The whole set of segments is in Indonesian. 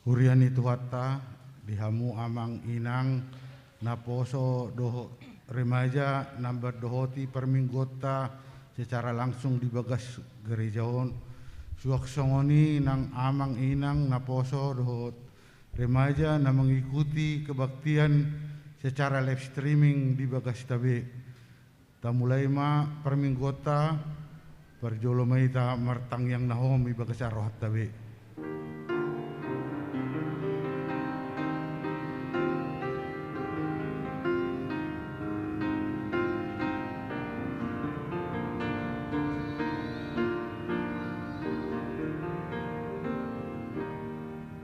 Huriani tuhatta dihamu amang inang naposo doho remaja nambar dohoti perminggota secara langsung di bagas gerejahon suak songoni nang amang inang naposo dohot remaja na mengikuti kebaktian secara live streaming di bagas tabe tamulai ma perminggota perjolo maita martang yang nahom di bagas arohat tabe.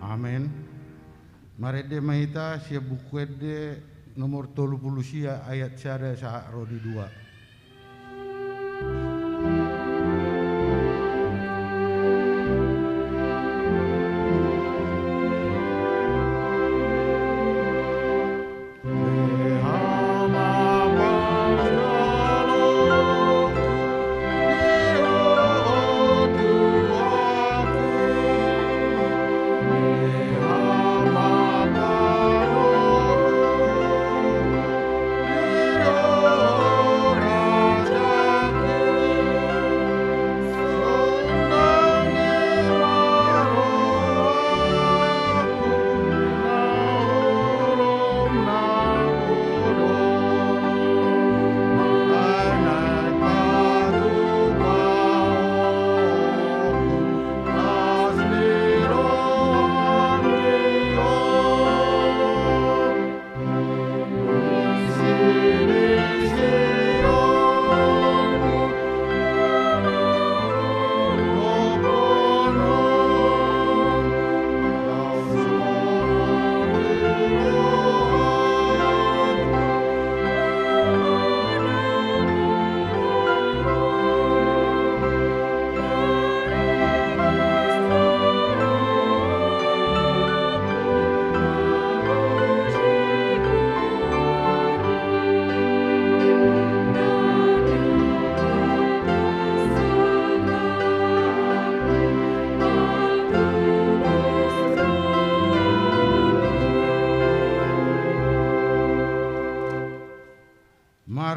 Amen. Marede mahita sia bukuede nomor 30 sia ayat sada sa rodi 2.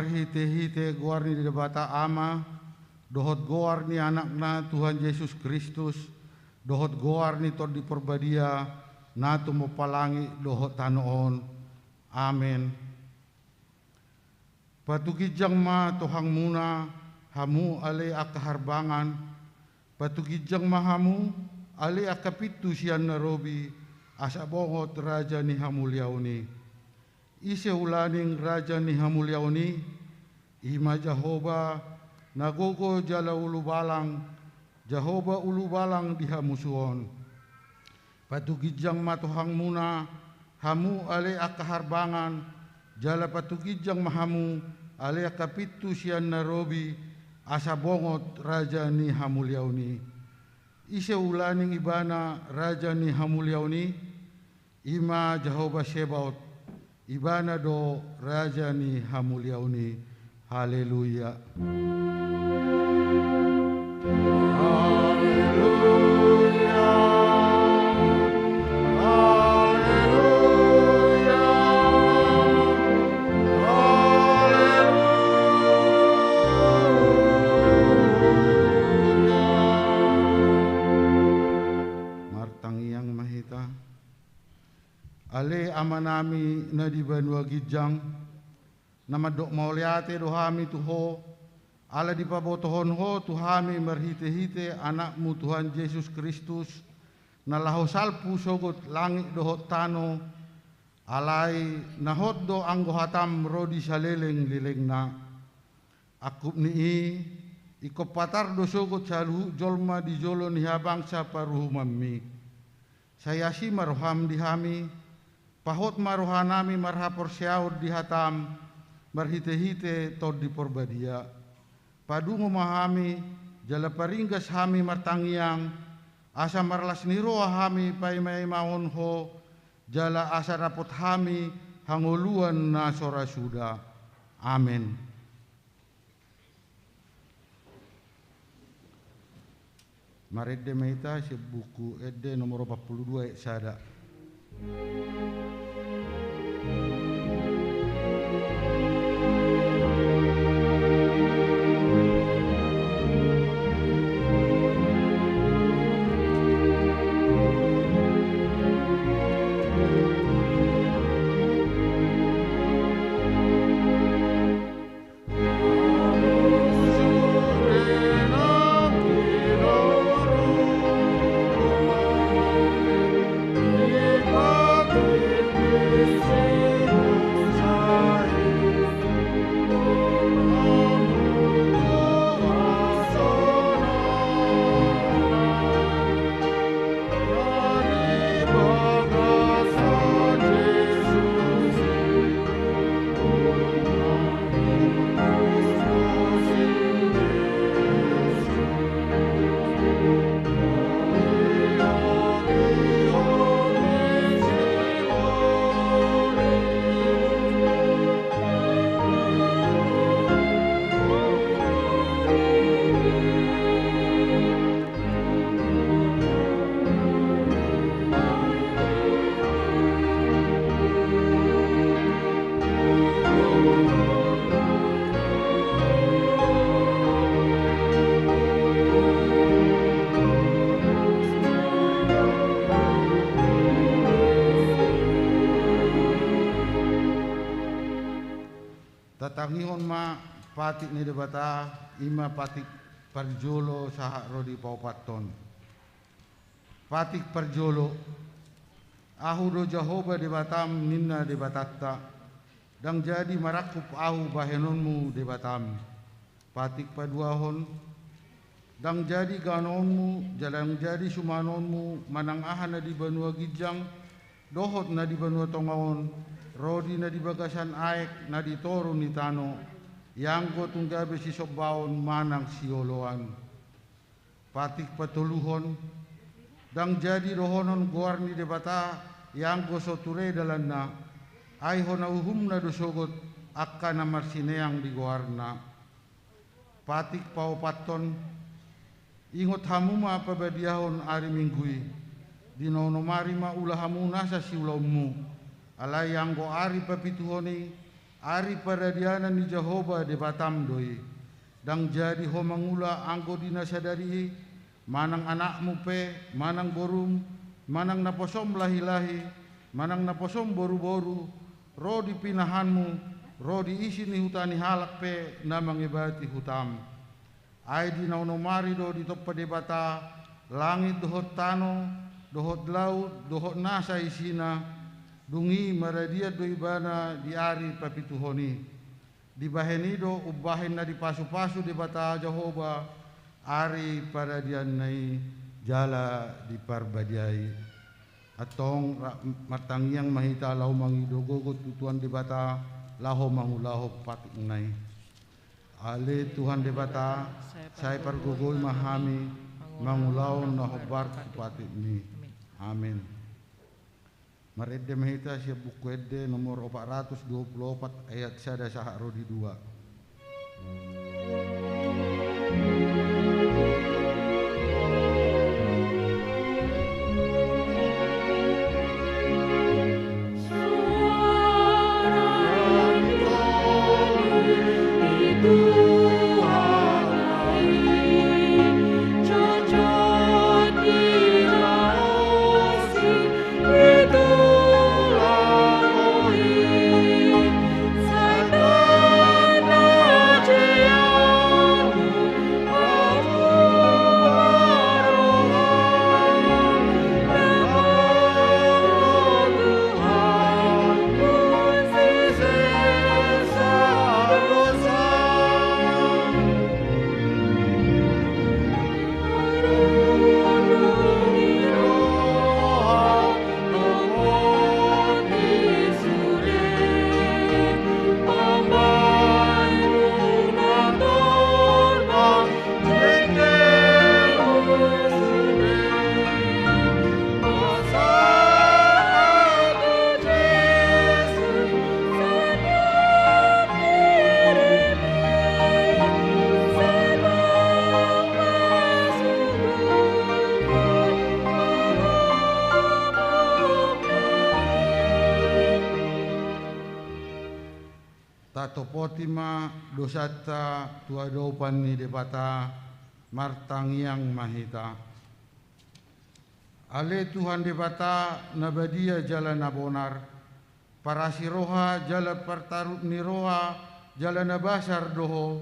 Hite-hite guarni di debata ama, dohot guarni anakna Tuhan Yesus Kristus, dohot guarni tod di perbadia, natu mopalangi dohot tanoon. Amen. Patugijang ma tohang muna, hamu ale akaharbangan, patugijang ma hamu ale akapitu siyan narobi, asa bongot raja ni hamulyauni. Ise ulaning raja ni hamulyauni, Ima Jehovah nagogo jala ulubalang, Jehovah ulubalang diha musuhon. Patugijang matohang muna, hamu ale akaharbangan, jala patugijang mahamu, ale akapitu siyan narobi, asa bongot raja ni hamulyauni. Ise ulaning ibana raja ni hamulyauni, Ima Jehovah Sebaot, ibana do raja ni hamulyauni. Haleluya. Haleluya. Haleluya. Haleluya. Martang iyang mahita. Ale amanami na di banwa gijang namadok mauliate dohami tuho ala di pabotohon ho tuhami marhite-hite anakmu Tuhan Yesus Kristus nalaho salpu sogot langit dohot tano alai nahot do anggo hatam rodi saleleng lilengna akup ni ikop patar do sogot saluhu jolma di jolo ni habangsa paruhu mammi sayasi maroham dihami pahot marohanami marhapor siaud di hatam marhite-hite tod di porbadia. Padu memahami jala paringgas hami martangiang asa marlas niro hami paimai maon ho jala asa rapot hami hangoluan na sora suda. Amen. Maredde Mehita si buku Ede nomor 42 sada. Tatangihon ma patik ni debata ima patik parjolo sahak rodi paupaton. Patik parjolo ahu do Jehovah debatam ninna debatatta dang jadi marakup ahu bahenonmu debatam. Patik paduahon dang jadi ganonmu jalang jadi sumanonmu manang ahana di benua gijang dohot na di benua tongawon rodi na di bagasan aek na di toru ni tano yang ko tunggabe si sobaon manang sioloan. Patik patuluhon dang jadi rohonon goar ni debata yang ko soture dalanna ay hona uhum na dosogot akka na marsineang di goarna. Patik paupaton ingot hamuma pabadiahon ari minggui dinono marima ulah hamuna sa siulaumu alai yang go ari papituhoni ari paradiana ni Jehovah de batam doi dang jadi homangula anggo dina sadari manang anakmu pe manang borum manang naposom lahi-lahi manang naposom boru-boru ro di pinahanmu ro di isi ni hutani halak pe namang ibati hutam ai di nauno mari do di toppa de bata langit dohot tano dohot laut dohot nasa isina dungi maradia do ibana di ari papituhoni di bahenido ubahin na di pasu-pasu di bata Jehovah ari paradian nai jala di parbadiai atong martangiang mahita lau mangidogogot tutuan di bata laho mangulaho patik nai ale Tuhan di bata saya pargogoy mahami mangulaw na hobar patik ni amin. Maredde Mehita siya buku Ede nomor 424 ayat sada sahak rodi 2. Itulah tato potima dosata tua dopan ni debata martangiang mahita. Ale Tuhan debata nabadia jalan nabonar, para siroha jalan pertarut niroha jalan nabasar doho,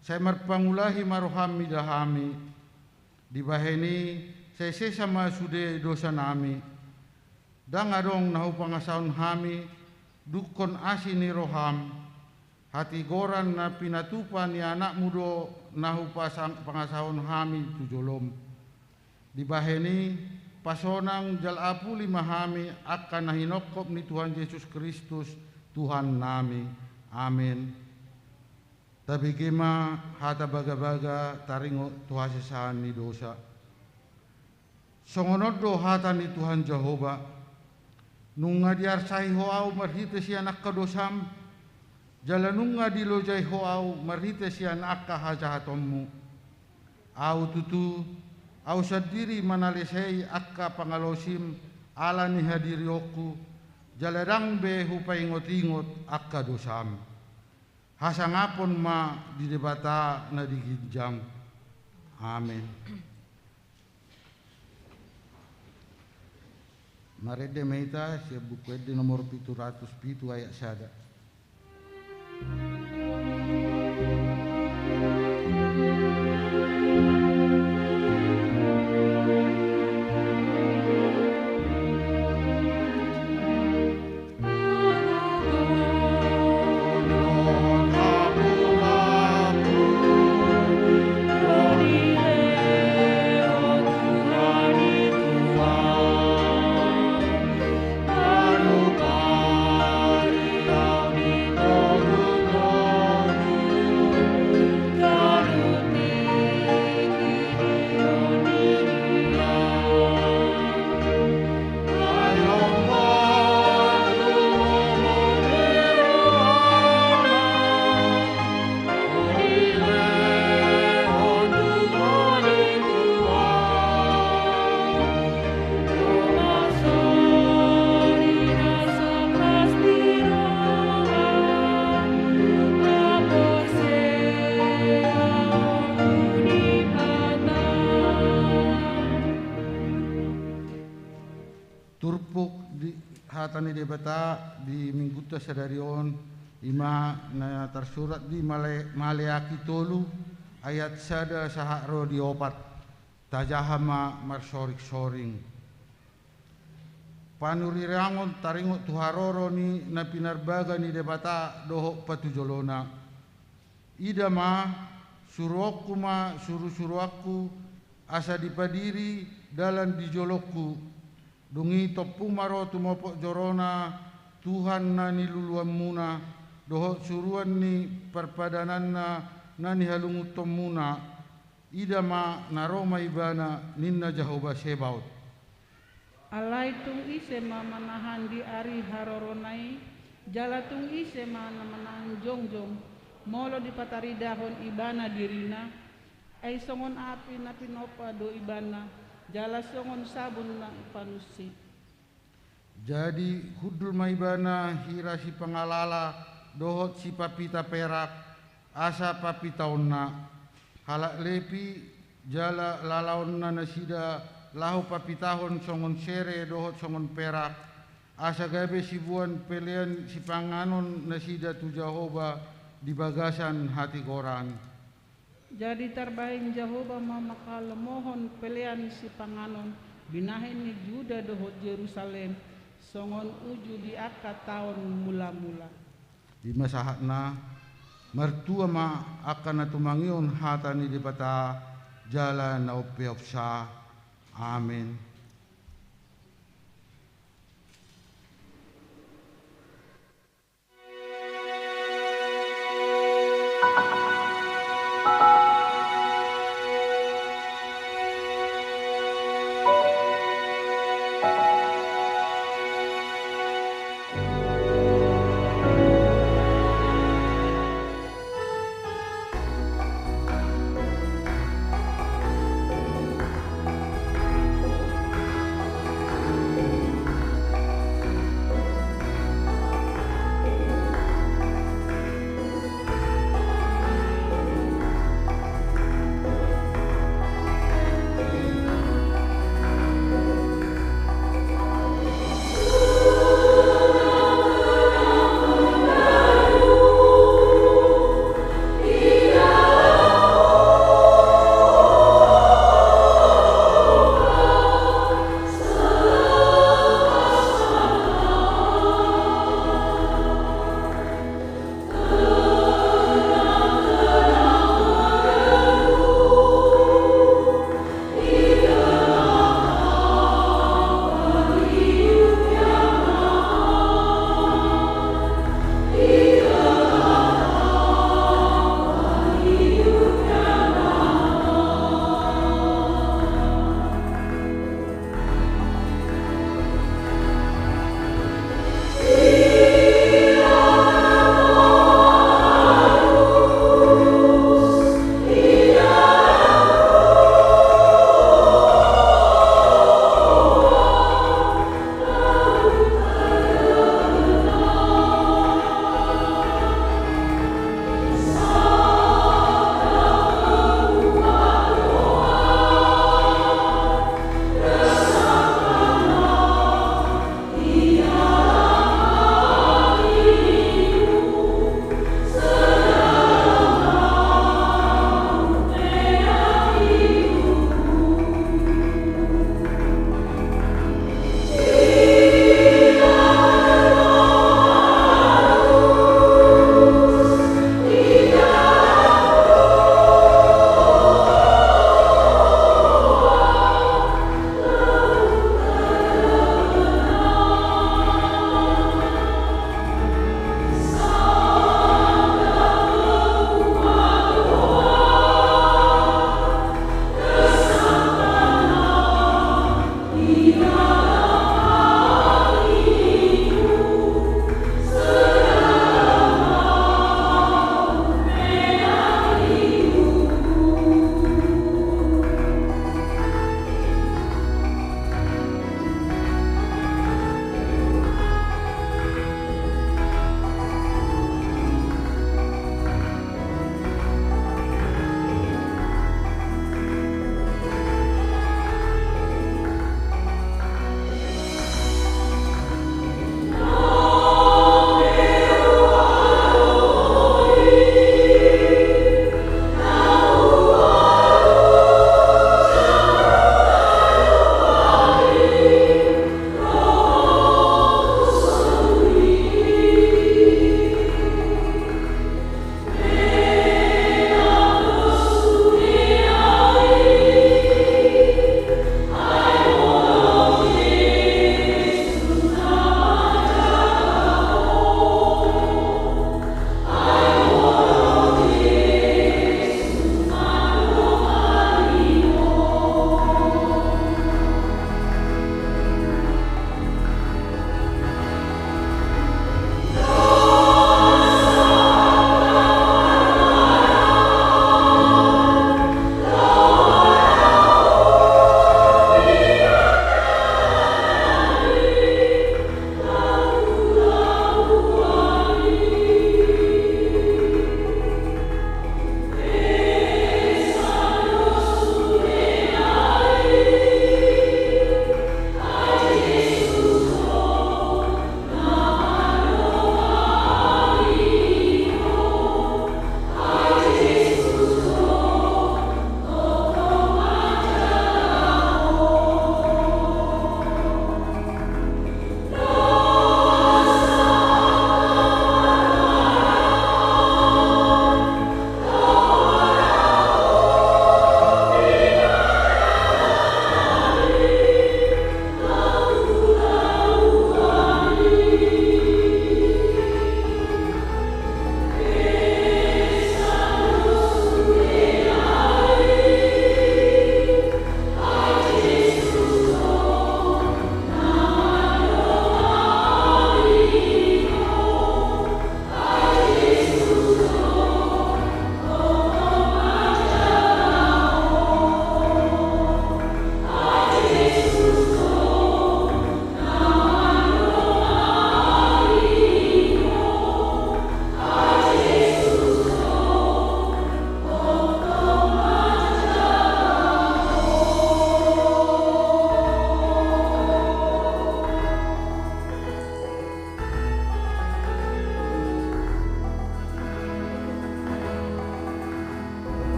saya marpangulahi marohami dahami, dibaheni saya sesama sude dosa nami, dang adong nahu pangasaun hami, dukon asini roham, hati goran na pinatupan ya anak mudo nahu pangasaun hami tujolom, dibaheni pasonang jal apuli mahami akan nahinokop ni Tuhan Yesus Kristus Tuhan nami. Amin. Tapi kema hata baga-baga taringo Tuhan sesahan ni dosa. Songonodo hata ni Tuhan Jehovah. Nunga diarsai hoau marhite si anak kadosam. Jalanunga dilojai hoau marhite si anak kahajahatommu. Au tutu au sadiri manalesei akka pangalosim ala ni hadirioku jaladang be hupai ingot-ingot akka dosam. Hasangapon ma di debata na diginjang. Amin. Marede meita siya buku di nomor 707 ayat sada. Hatani debata di mingguta sadarion ima na tersurat di Maleaki tolu ayat sada sahakro di opat tajahama marsorik soring panurirangon taringot tuharoro ni na pinarbaga ni debata doho patujolona idama suruoku ma suru-suruaku asa dipadiri dalam dijolokku dungi topu maro tumopok jorona Tuhan na niluluan muna doho suruan ni perpadanan na nihalungut tomuna idama naroma ibana ninna Jehovah Sebaot. Alai tung ise ma manahan di ari haroronai jala tung ise ma manahan jongjong molo di pataridahon ibana dirina ay songon api na pinopa do ibana jala songon sabun na panusi. Jadi hudul maibana hira si pangalala dohot si papita perak asa papita onna halak lepi jala lalaon na nasida lahu papitahon songon sere dohot songon perak asa gabe si buan pelian si panganon nasida tu Jehovah di bagasan hati koran. Jadi terbaik Jehovah makalemohon pelian si panganon binahin ni Juda dohot Yerusalem songon uju di akad tahun mula-mula. Di masahakna mertua ma akan natumangion hatani di bata jalan na upiopsa. Amin.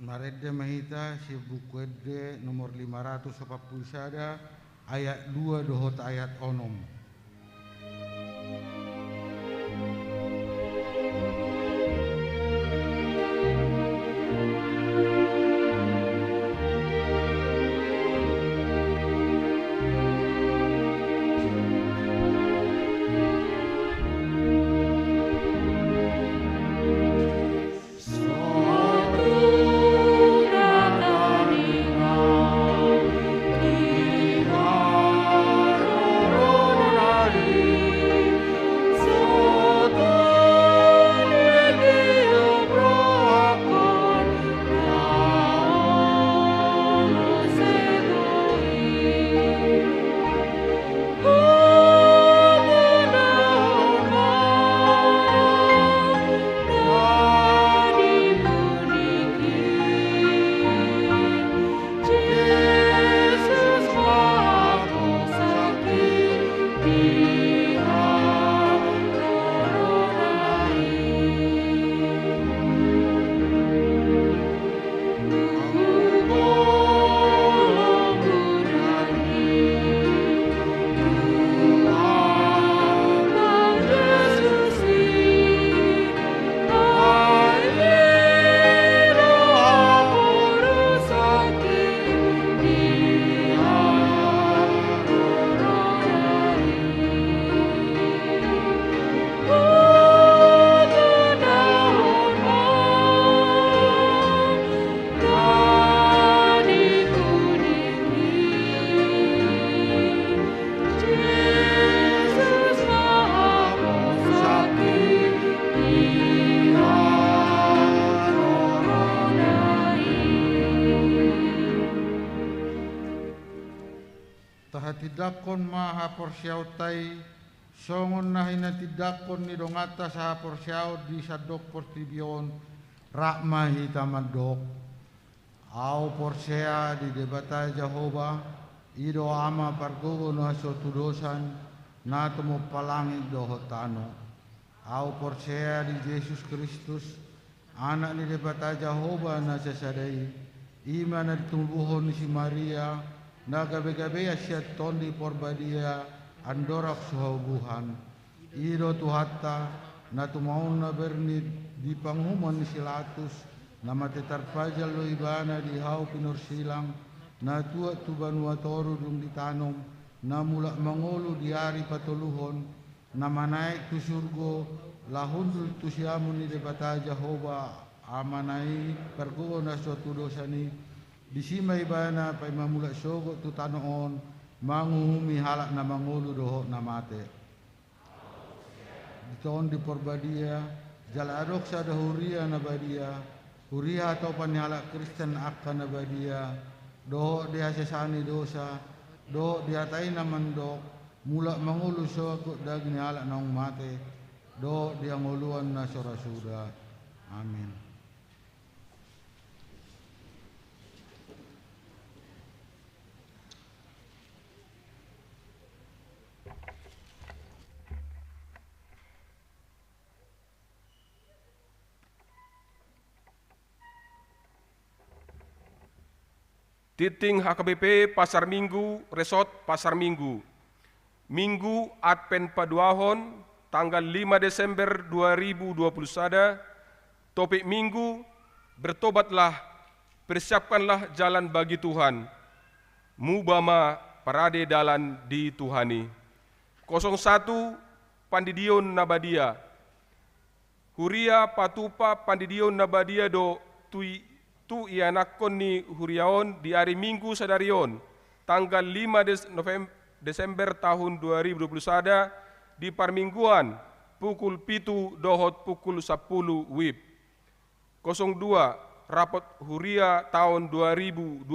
Maredde Mahita si buku Ede nomor 541 ayat 2 dohot ayat onom. Tahitidakon maha porsiautai songon na hinatidakon ni dongata sa porsiaw di sadok portibion rakma hitamadok au porsea di debata Jehovah ido ama pargogo no aso tudosan na tumo palangi dohotano au porsea di Yesus Kristus anak ni debata Jehovah na sasadai iman na tumbuhon si Maria na gabi-gabi siya tondi porbadia andorak suhabuhan iro tuhata na tumaon na bernid di panghuman ni silatus na matetarpajal lo ibana di hau pinursilang na tua tubanua toru dung ditanom na mula mangolo di ari patuluhon na manaik tu surgo lahundul tu siamun ni debata Jehovah amanai pergo na suatu dosani disimay bana pay mamula sogo tu tanoon manguhumi halak na mangulu doho na mate ditoon di porbadia jaladok sa dahuria na badia huria atau panihalak Kristen akka na badia doho dia sesani dosa doho dia tay na mandok mula mangulu sogo dagni halak na mate doho dia nguluan na sorasuda amin. Titing HKBP Pasar Minggu, Resort Pasar Minggu. Minggu Advent Paduahon, tanggal 5 Desember 2021, topik Minggu, bertobatlah, persiapkanlah jalan bagi Tuhan. Mubama parade dalan di Tuhani. 01 Pandidion Nabadia. Huria patupa Pandidion Nabadia do tui tu ianakon ni huriaon di hari Minggu sadarion tanggal 5 Desember tahun 2021 di Parmingguan pukul 7 dohot pukul 10 WIB. 02 Rapot Huria tahun 2021.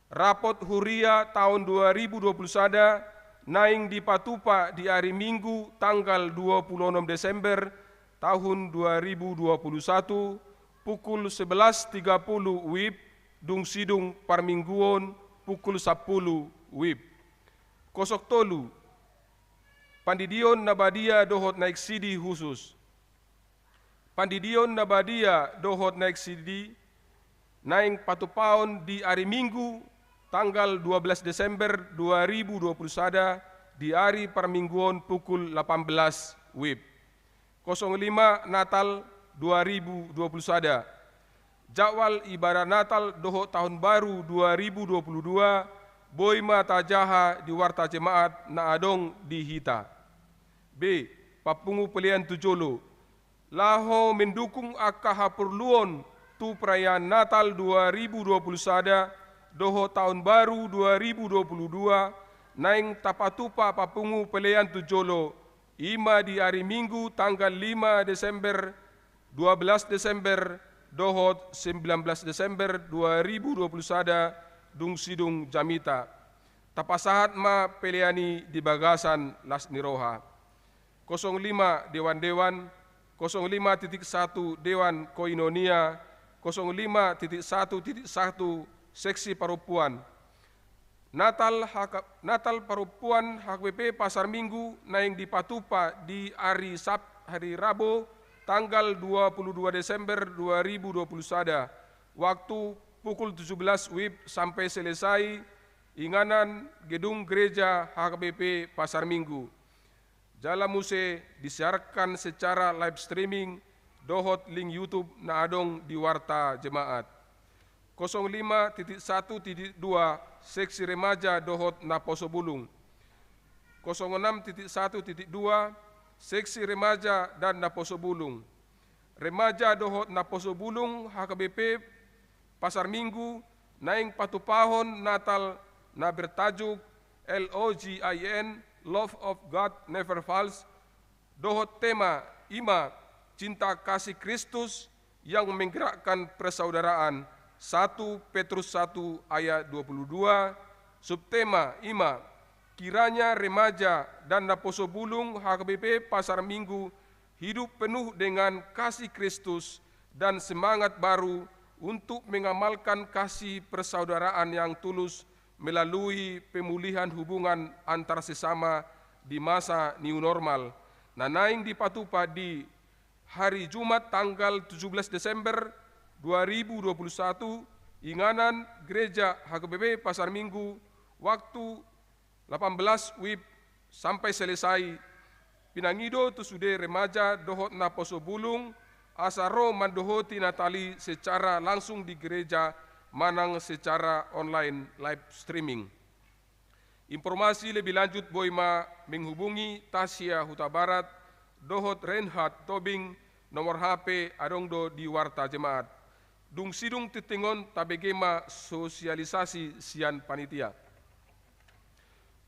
Rapot Huria tahun 2021 naing di Patupa di hari Minggu tanggal 26 Desember tahun 2021 pukul 11.30 WIB, dung sidung Parmingguon pukul 10 WIB. 03 Pandidion Nabadia dohot naik sidi khusus. Pandidion Nabadia dohot naik sidi naing patupaon di hari Minggu tanggal 12 Desember 2021 di hari permingguan pukul 18 WIB. 05 Natal 2021. Jadwal ibadah Natal doho tahun baru 2022 boima tajaha di warta jemaat na adong di hita. B. Papungu pelian tujolo. Laho mendukung akahapurluon tu perayaan Natal 2021 doho tahun baru 2022 naing tapatupa papungu pelian tujolo ima di hari Minggu tanggal 5 Desember 12 Desember doho 19 Desember 2021 dung sidung jamita tapasahat ma peliani di bagasan las niroha. 05 Dewan-Dewan, 05.1 Dewan Koinonia, 05.1.1 Seksi Parupuan. Natal Parupuan HKBP Pasar Minggu naing dipatupa di hari Rabu tanggal 22 Desember 2021 waktu pukul 17 WIB sampai selesai inganan gedung gereja HKBP Pasar Minggu. Jala muse disiarkan secara live streaming dohot link YouTube na adong di warta jemaat. 05.1.2 Seksi Remaja dohot na Posobulung. 06.1.2 Seksi Remaja dan na Posobulung. Remaja dohot na Posobulung HKBP Pasar Minggu naing patupahon Natal na bertajuk LOGIN Love of God Never Fails, dohot tema ima cinta kasih Kristus yang menggerakkan persaudaraan 1 Petrus 1 ayat 22, subtema ima kiranya remaja dan Naposobulung HKBP Pasar Minggu hidup penuh dengan kasih Kristus dan semangat baru untuk mengamalkan kasih persaudaraan yang tulus melalui pemulihan hubungan antar sesama di masa new normal. Nanaing dipatupa di hari Jumat tanggal 17 Desember 2021, inganan Gereja HKBP Pasar Minggu, waktu 18 WIB sampai selesai. Pinangido tu sude remaja dohot na Posobulung, asaro mandohoti Natali secara langsung di gereja manang secara online live streaming. Informasi lebih lanjut boima menghubungi Tasya Huta Barat, dohot Reinhard Tobing, nomor HP adongdo di warta jemaat. Dung sidung titingon tabegema sosialisasi sian panitia.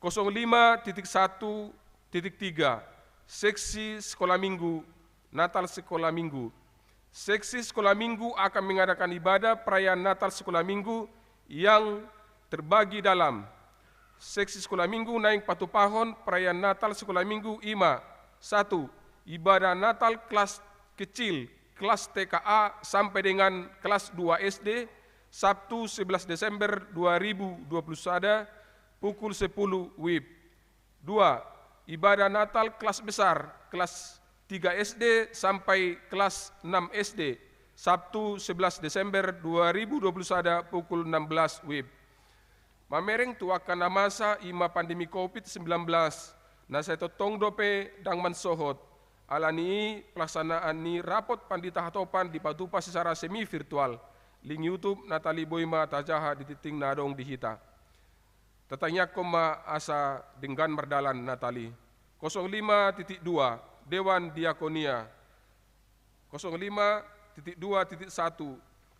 05.1.3 Seksi Sekolah Minggu, Natal Sekolah Minggu. Seksi Sekolah Minggu akan mengadakan ibadah perayaan Natal Sekolah Minggu yang terbagi dalam Seksi Sekolah Minggu naing patupahon perayaan Natal Sekolah Minggu ima 1. Ibadah Natal kelas kecil, kelas TKA sampai dengan kelas 2 SD, Sabtu 11 Desember 2021 pukul 10 WIB. 2. Ibadah Natal kelas besar, kelas 3 SD sampai kelas 6 SD, Sabtu 11 Desember 2021 pukul 16 WIB. Mamereng tuakan masa ima pandemi COVID-19, na saya totong dope dang mansohot, alani pelaksanaan ni rapot pandita hatopan di patupa secara semi virtual, link YouTube Natali Boima tajaha di titing nadong dihita. Tetanya koma asa dengan merdalan Natali. 05.2 Dewan Diakonia. 05.2.1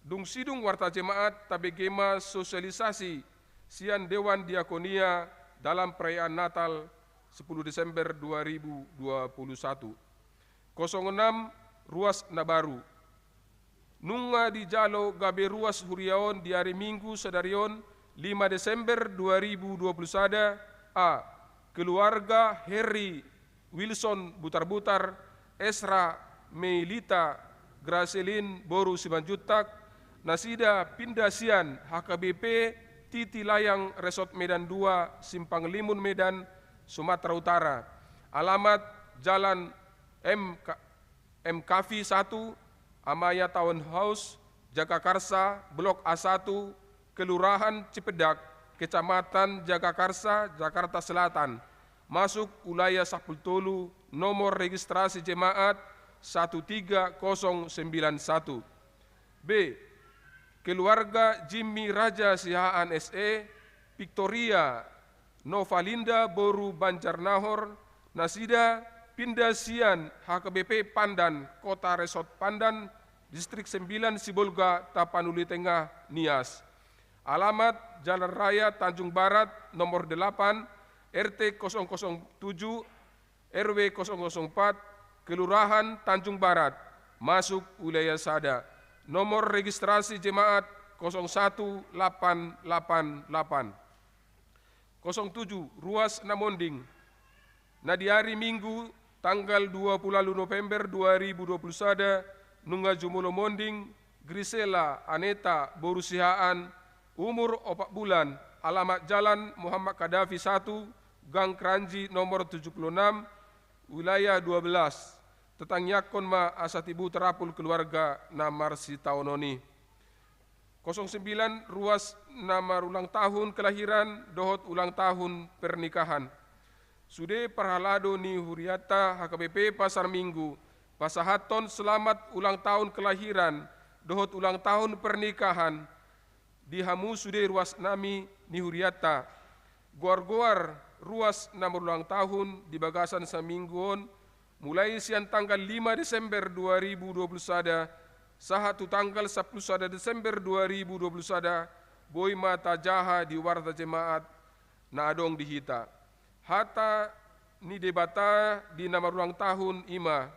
Dung sidung warta jemaat tabegema sosialisasi sian Dewan Diakonia dalam perayaan Natal 10 Desember 2021. 06 Ruas Nabaru. Nunga di Jalo gabe ruas huriaon di hari Minggu sedarion 5 Desember 2021 A. Keluarga Harry Wilson Butar-Butar, Esra Meilita Gracelin Boru Simanjutak, Nasida Pindasian HKBP Titi Layang Resort Medan 2 Simpang Limun Medan Sumatera Utara. Alamat Jalan MKV 1 Amaya Townhouse Jagakarsa, Blok A1, Kelurahan Cipedak, Kecamatan Jagakarsa, Jakarta Selatan, masuk wilayah Sapultolu, nomor registrasi jemaat 13091. B. Keluarga Jimmy Raja Sihaan SE, Victoria Novalinda Boru Banjarnahor, Nasida Pindasian HKBP Pandan, Kota Resort Pandan, Distrik 9 Sibolga, Tapanuli Tengah, Nias. Alamat Jalan Raya Tanjung Barat, nomor 8, RT 007, RW 004, Kelurahan Tanjung Barat, masuk wilayah Sada. Nomor registrasi jemaat 01888. 07 Ruas Namonding, Nadiari Minggu, tanggal 20 November 2021, Nungga Jumulo Monding, Grisela Aneta Borusihaan, umur 4 bulan, alamat Jalan Muhammad Kadafi 1, Gang Kranji nomor 76, wilayah 12, Tetang Yakon Ma Asatibu Terapul Keluarga Namar Sitaononi. 09 Ruas Namar ulang tahun kelahiran, dohot ulang tahun pernikahan. Sude Parhalado ni Huriata HKBP Pasar Minggu, Pasahaton selamat ulang tahun kelahiran, dohot ulang tahun pernikahan. Dihamu Sude Ruas Nami ni Huriata. Goar-goar ruas nomor ulang tahun di Bagasan Samingguon, mulai siang tanggal 5 Desember 2021, sahatu tanggal 11 Desember 2021, boy mata jaha di warta jemaat na adong dihita. Hata ni debata di nama ulang tahun ima,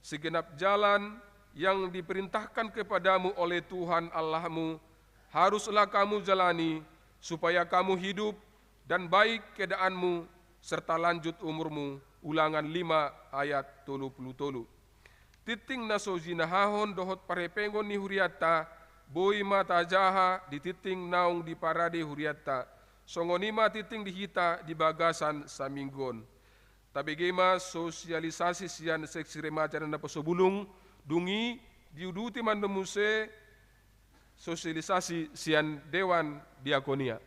segenap jalan yang diperintahkan kepadamu oleh Tuhan Allahmu, haruslah kamu jalani, supaya kamu hidup dan baik keadaanmu, serta lanjut umurmu. Ulangan 5 ayat 30. Titing naso jinahahon dohot parepengon ni Huriata, boy mata jaha di titing naung di parade Huriata, songonima titing dihita di Bagasan Saminggon. Tabegema sosialisasi sian seksi remaja dan naposobulung, dungi diuduti mandemuse sosialisasi sian Dewan Diakonia.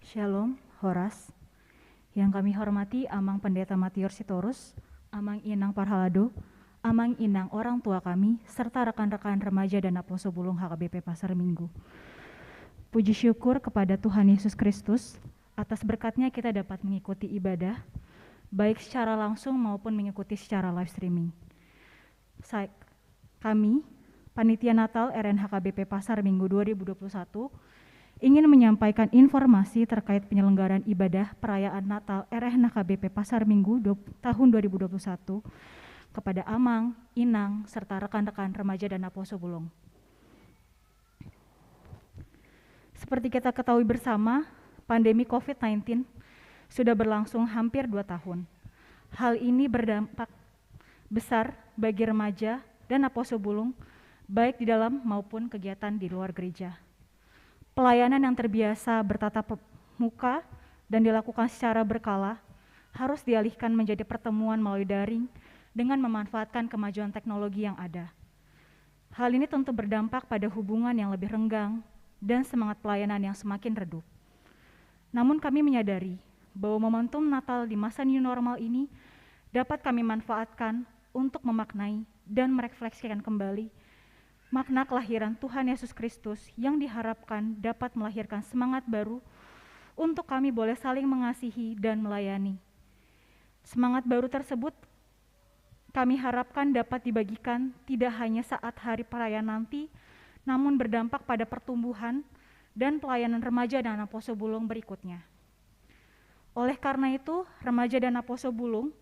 Shalom, Horas. Yang kami hormati Amang Pendeta Matior Sitorus, Amang Inang Parhalado, Amang Inang orang tua kami, serta rekan-rekan remaja dan Aposobulung HKBP Pasar Minggu. Puji syukur kepada Tuhan Yesus Kristus, atas berkatnya kita dapat mengikuti ibadah, baik secara langsung maupun mengikuti secara live streaming. Kami, Panitia Natal RNHKBP Pasar Minggu 2021, ingin menyampaikan informasi terkait penyelenggaraan ibadah perayaan Natal RNHKBP Pasar Minggu tahun 2021 kepada Amang, Inang, serta rekan-rekan remaja dan Aposobulung. Seperti kita ketahui bersama, pandemi COVID-19 sudah berlangsung hampir 2 tahun. Hal ini berdampak besar bagi remaja dan Aposobulung, baik di dalam maupun kegiatan di luar gereja. Pelayanan yang terbiasa bertatap muka dan dilakukan secara berkala harus dialihkan menjadi pertemuan melalui daring dengan memanfaatkan kemajuan teknologi yang ada. Hal ini tentu berdampak pada hubungan yang lebih renggang dan semangat pelayanan yang semakin redup. Namun kami menyadari bahwa momentum Natal di masa new normal ini dapat kami manfaatkan untuk memaknai dan merefleksikan kembali makna kelahiran Tuhan Yesus Kristus yang diharapkan dapat melahirkan semangat baru untuk kami boleh saling mengasihi dan melayani. Semangat baru tersebut kami harapkan dapat dibagikan tidak hanya saat hari perayaan nanti, namun berdampak pada pertumbuhan dan pelayanan remaja dan Aposobulung berikutnya. Oleh karena itu, remaja dan Aposobulung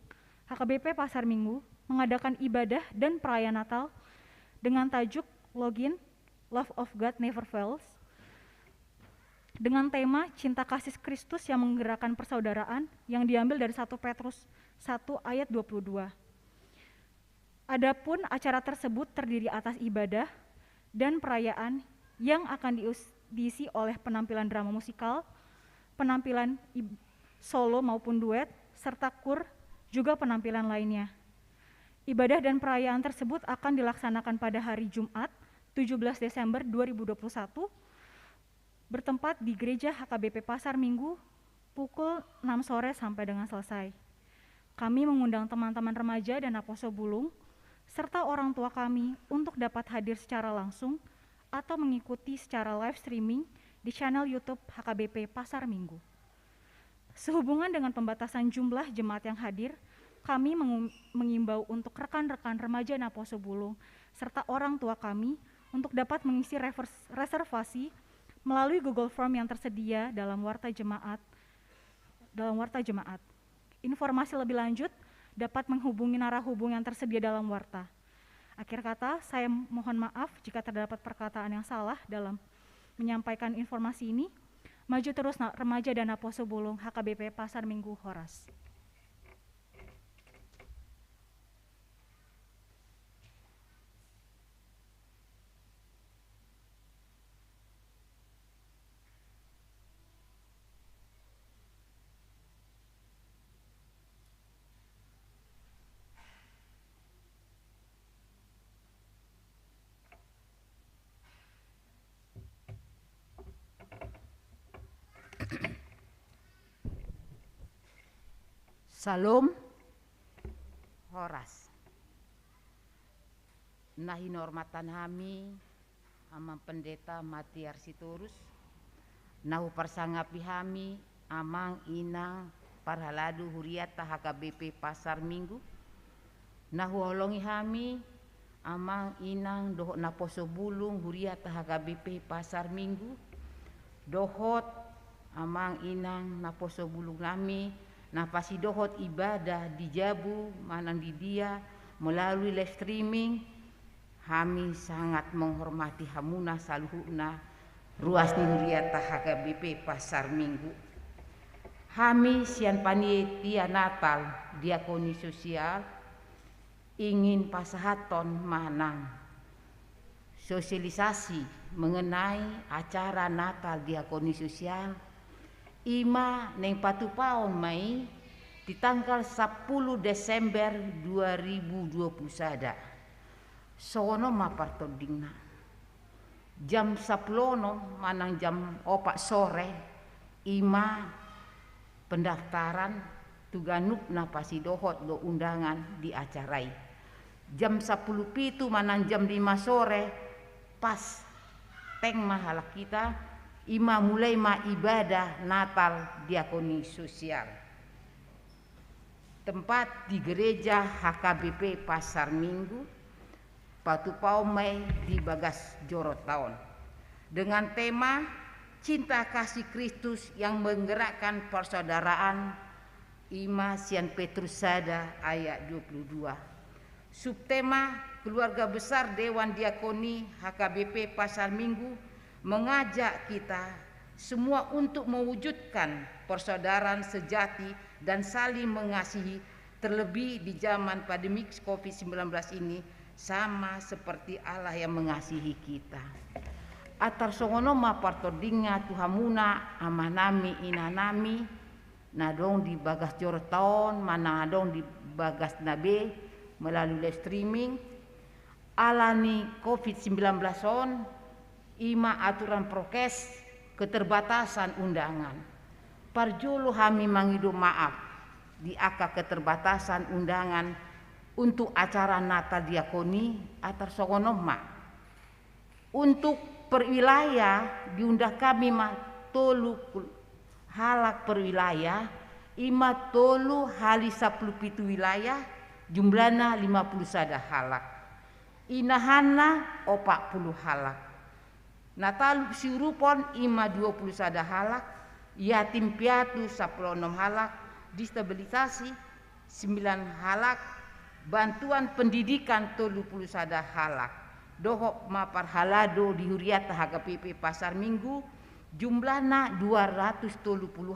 HKBP Pasar Minggu mengadakan ibadah dan perayaan Natal dengan tajuk Login, Love of God Never Fails, dengan tema Cinta Kasih Kristus yang menggerakkan persaudaraan yang diambil dari 1 Petrus 1 ayat 22. Adapun acara tersebut terdiri atas ibadah dan perayaan yang akan diisi oleh penampilan drama musikal, penampilan solo maupun duet, serta kur, juga penampilan lainnya. Ibadah dan perayaan tersebut akan dilaksanakan pada hari Jumat 17 Desember 2021 bertempat di Gereja HKBP Pasar Minggu pukul 6 sore sampai dengan selesai. Kami mengundang teman-teman remaja dan Aposo Bulung serta orang tua kami untuk dapat hadir secara langsung atau mengikuti secara live streaming di channel YouTube HKBP Pasar Minggu. Sehubungan dengan pembatasan jumlah jemaat yang hadir, kami mengimbau untuk rekan-rekan remaja Aposo Bulung serta orang tua kami untuk dapat mengisi reservasi melalui Google Form yang tersedia dalam warta jemaat. Informasi lebih lanjut dapat menghubungi narah hubung yang tersedia dalam warta. Akhir kata, saya mohon maaf jika terdapat perkataan yang salah dalam menyampaikan informasi ini. Maju terus remaja dan Aposo Bulung HKBP Pasar Minggu Horas. Salam Horas. Nahi hormatan kami amang pendeta Matiar Sitorus, nahu persangapi kami amang inang parhaladu huriata HKBP Pasar Minggu, nahu holongi kami amang inang dohot Aposo Bulung huriata HKBP Pasar Minggu, dohot amang inang Aposo Bulung nami napasi dohot ibadah di Jabu manang di dia melalui live streaming. Kami sangat menghormati hamuna saluhuna ruas nuriata HKBP Pasar Minggu. Kami sian panitia Natal diakoni sosial ingin pasahaton manang sosialisasi mengenai acara Natal diakoni sosial ima neng patupaon mai di tanggal 10 Desember 2020 sada. Sono mapartodingna jam 10 manang jam 4 sore ima pendaftaran tuganuk napasi dohot do undangan di acarai. Jam 10 pitu manang jam 5 sore pas teng mahala kita ima mulai ibadah Natal diakoni sosial. Tempat di gereja HKBP Pasar Minggu, Patupau Mai di Bagas Jorotaon. Dengan tema Cinta Kasih Kristus yang menggerakkan persaudaraan, ima Sian Petrus Sada ayat 22. Subtema Keluarga Besar Dewan Diakoni HKBP Pasar Minggu mengajak kita semua untuk mewujudkan persaudaraan sejati dan saling mengasihi, terlebih di zaman pandemi COVID-19 ini, sama seperti Allah yang mengasihi kita. Atar songono mapartodinga tuhamuna amanami inanami nadong di Bagas Jorotaon mana nadong di Bagas Nabe melalui live streaming alani COVID-19 on ima aturan prokes keterbatasan undangan. Parjulu kami mangidu maaf di aka keterbatasan undangan untuk acara Natal diakoni atar sogonoma. Untuk perwilayah diundah kami mah tolu halak perwilayah ima tolu hali 10 wilayah jumlahna 50 sada halak. Inahana 40 halak. Natal siurupon ima 20 sada halak, yatim piatu 16 halak, disabilitasi 9 halak, bantuan pendidikan 30 sada halak. Dohok mapar halado di huriata HKBP Pasar Minggu jumlahna 230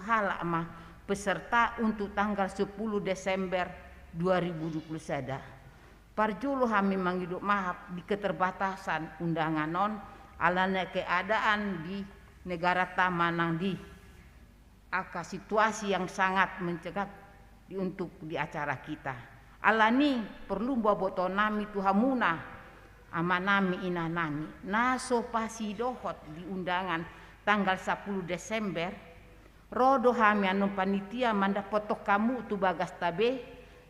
halak mah peserta untuk tanggal 10 Desember 2020 sada. Parjulu kami menghidup mahap di keterbatasan undangan non alana keadaan di negara tamanang di aka situasi yang sangat mencegah untuk di acara kita. Alani perlu boboto nami tuhamuna amanami inanami naso pasi dohot di undangan tanggal 10 Desember rodo kami anu panitia manda potok kamu tu bagas tabe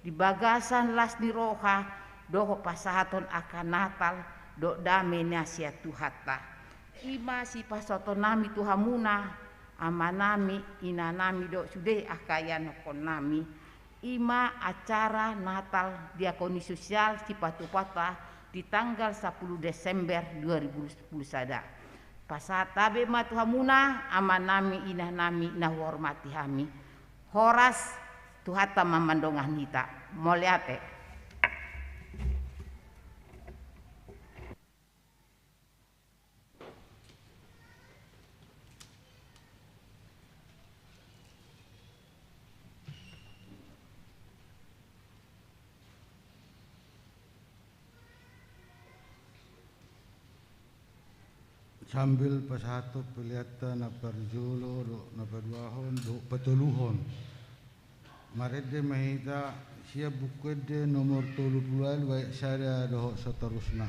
di bagasan las ni roha doho pasahaton akan Natal do dame nasia tuhata ima si pasoton nami tuhamuna amanami inanami do sude akayan kon nami ima acara Natal diakoni sosial si patupata di tanggal 10 Desember 2010 sada pasat tabe ma tuhamuna amanami inanami na hormati hami horas tuhata mamandongah nita moliate. Sambil pasatu pelihata na parjulo do na paduahon do patuluhon. Marede mahita siya bukede nomor 32 baik saya doh seterusnya.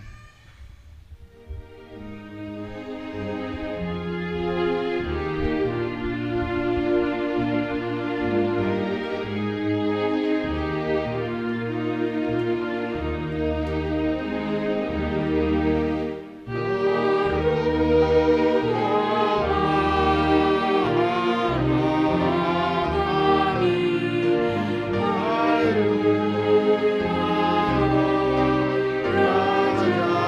Raja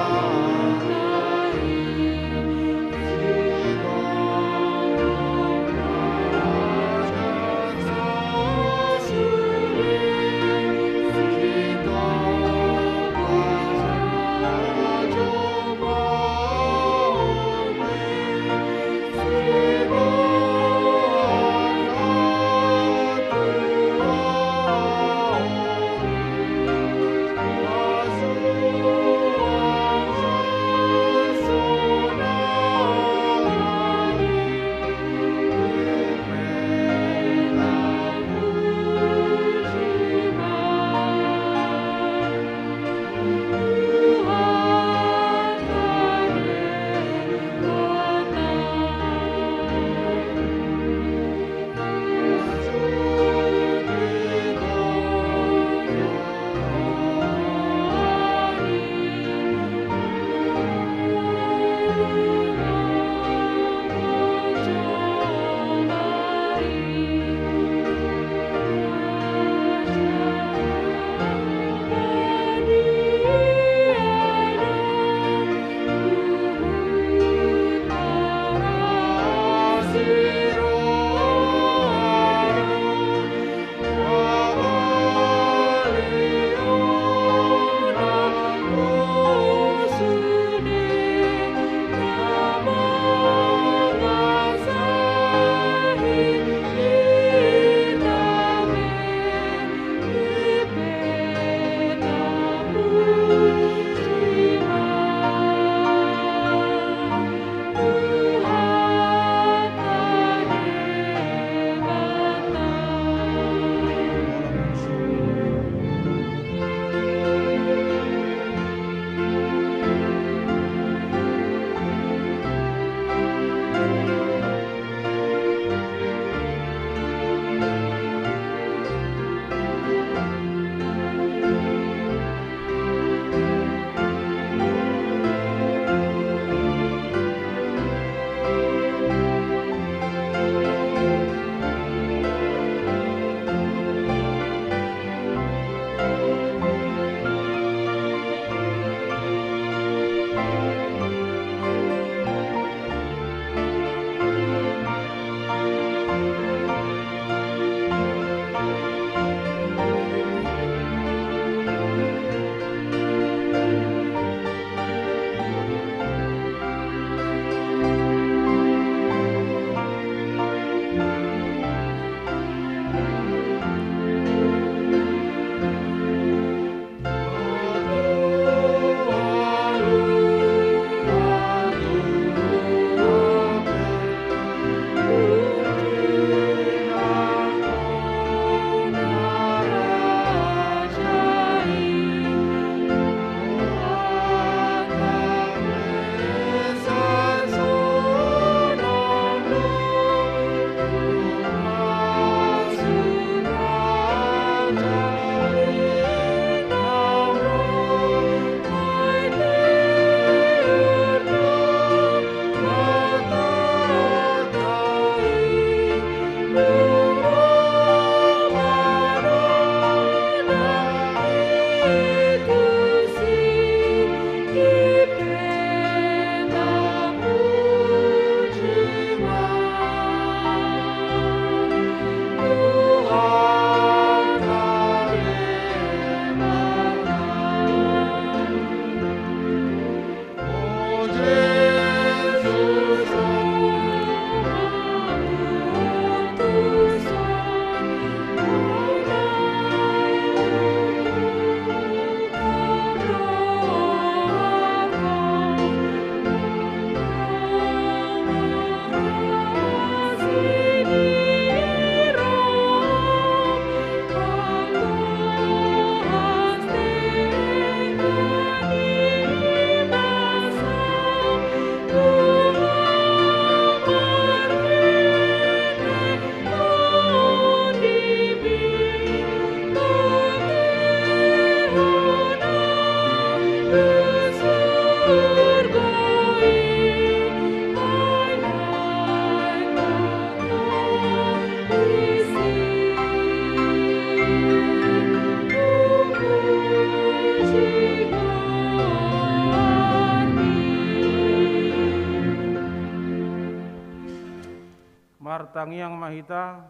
martangiang mahita,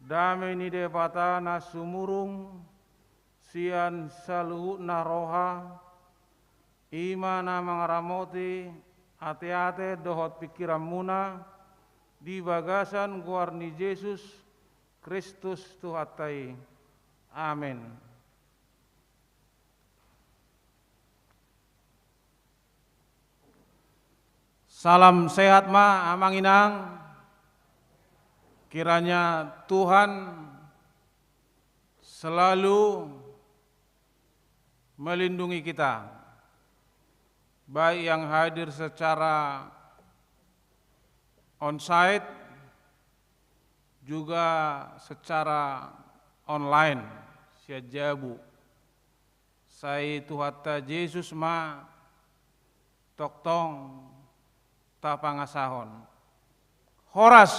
dame ni debata na sumurung, sian saluhut na roha, ima na mangaramoti, ate-ate dohot pikiran muna, di bagasan guar ni Yesus Kristus Tuhatai. Amin. Salam sehat ma amanginang. Kiranya Tuhan selalu melindungi kita, baik yang hadir secara on-site juga secara online. Siajabu saya Tuhata Yesus ma toktong tapangasahon. Horas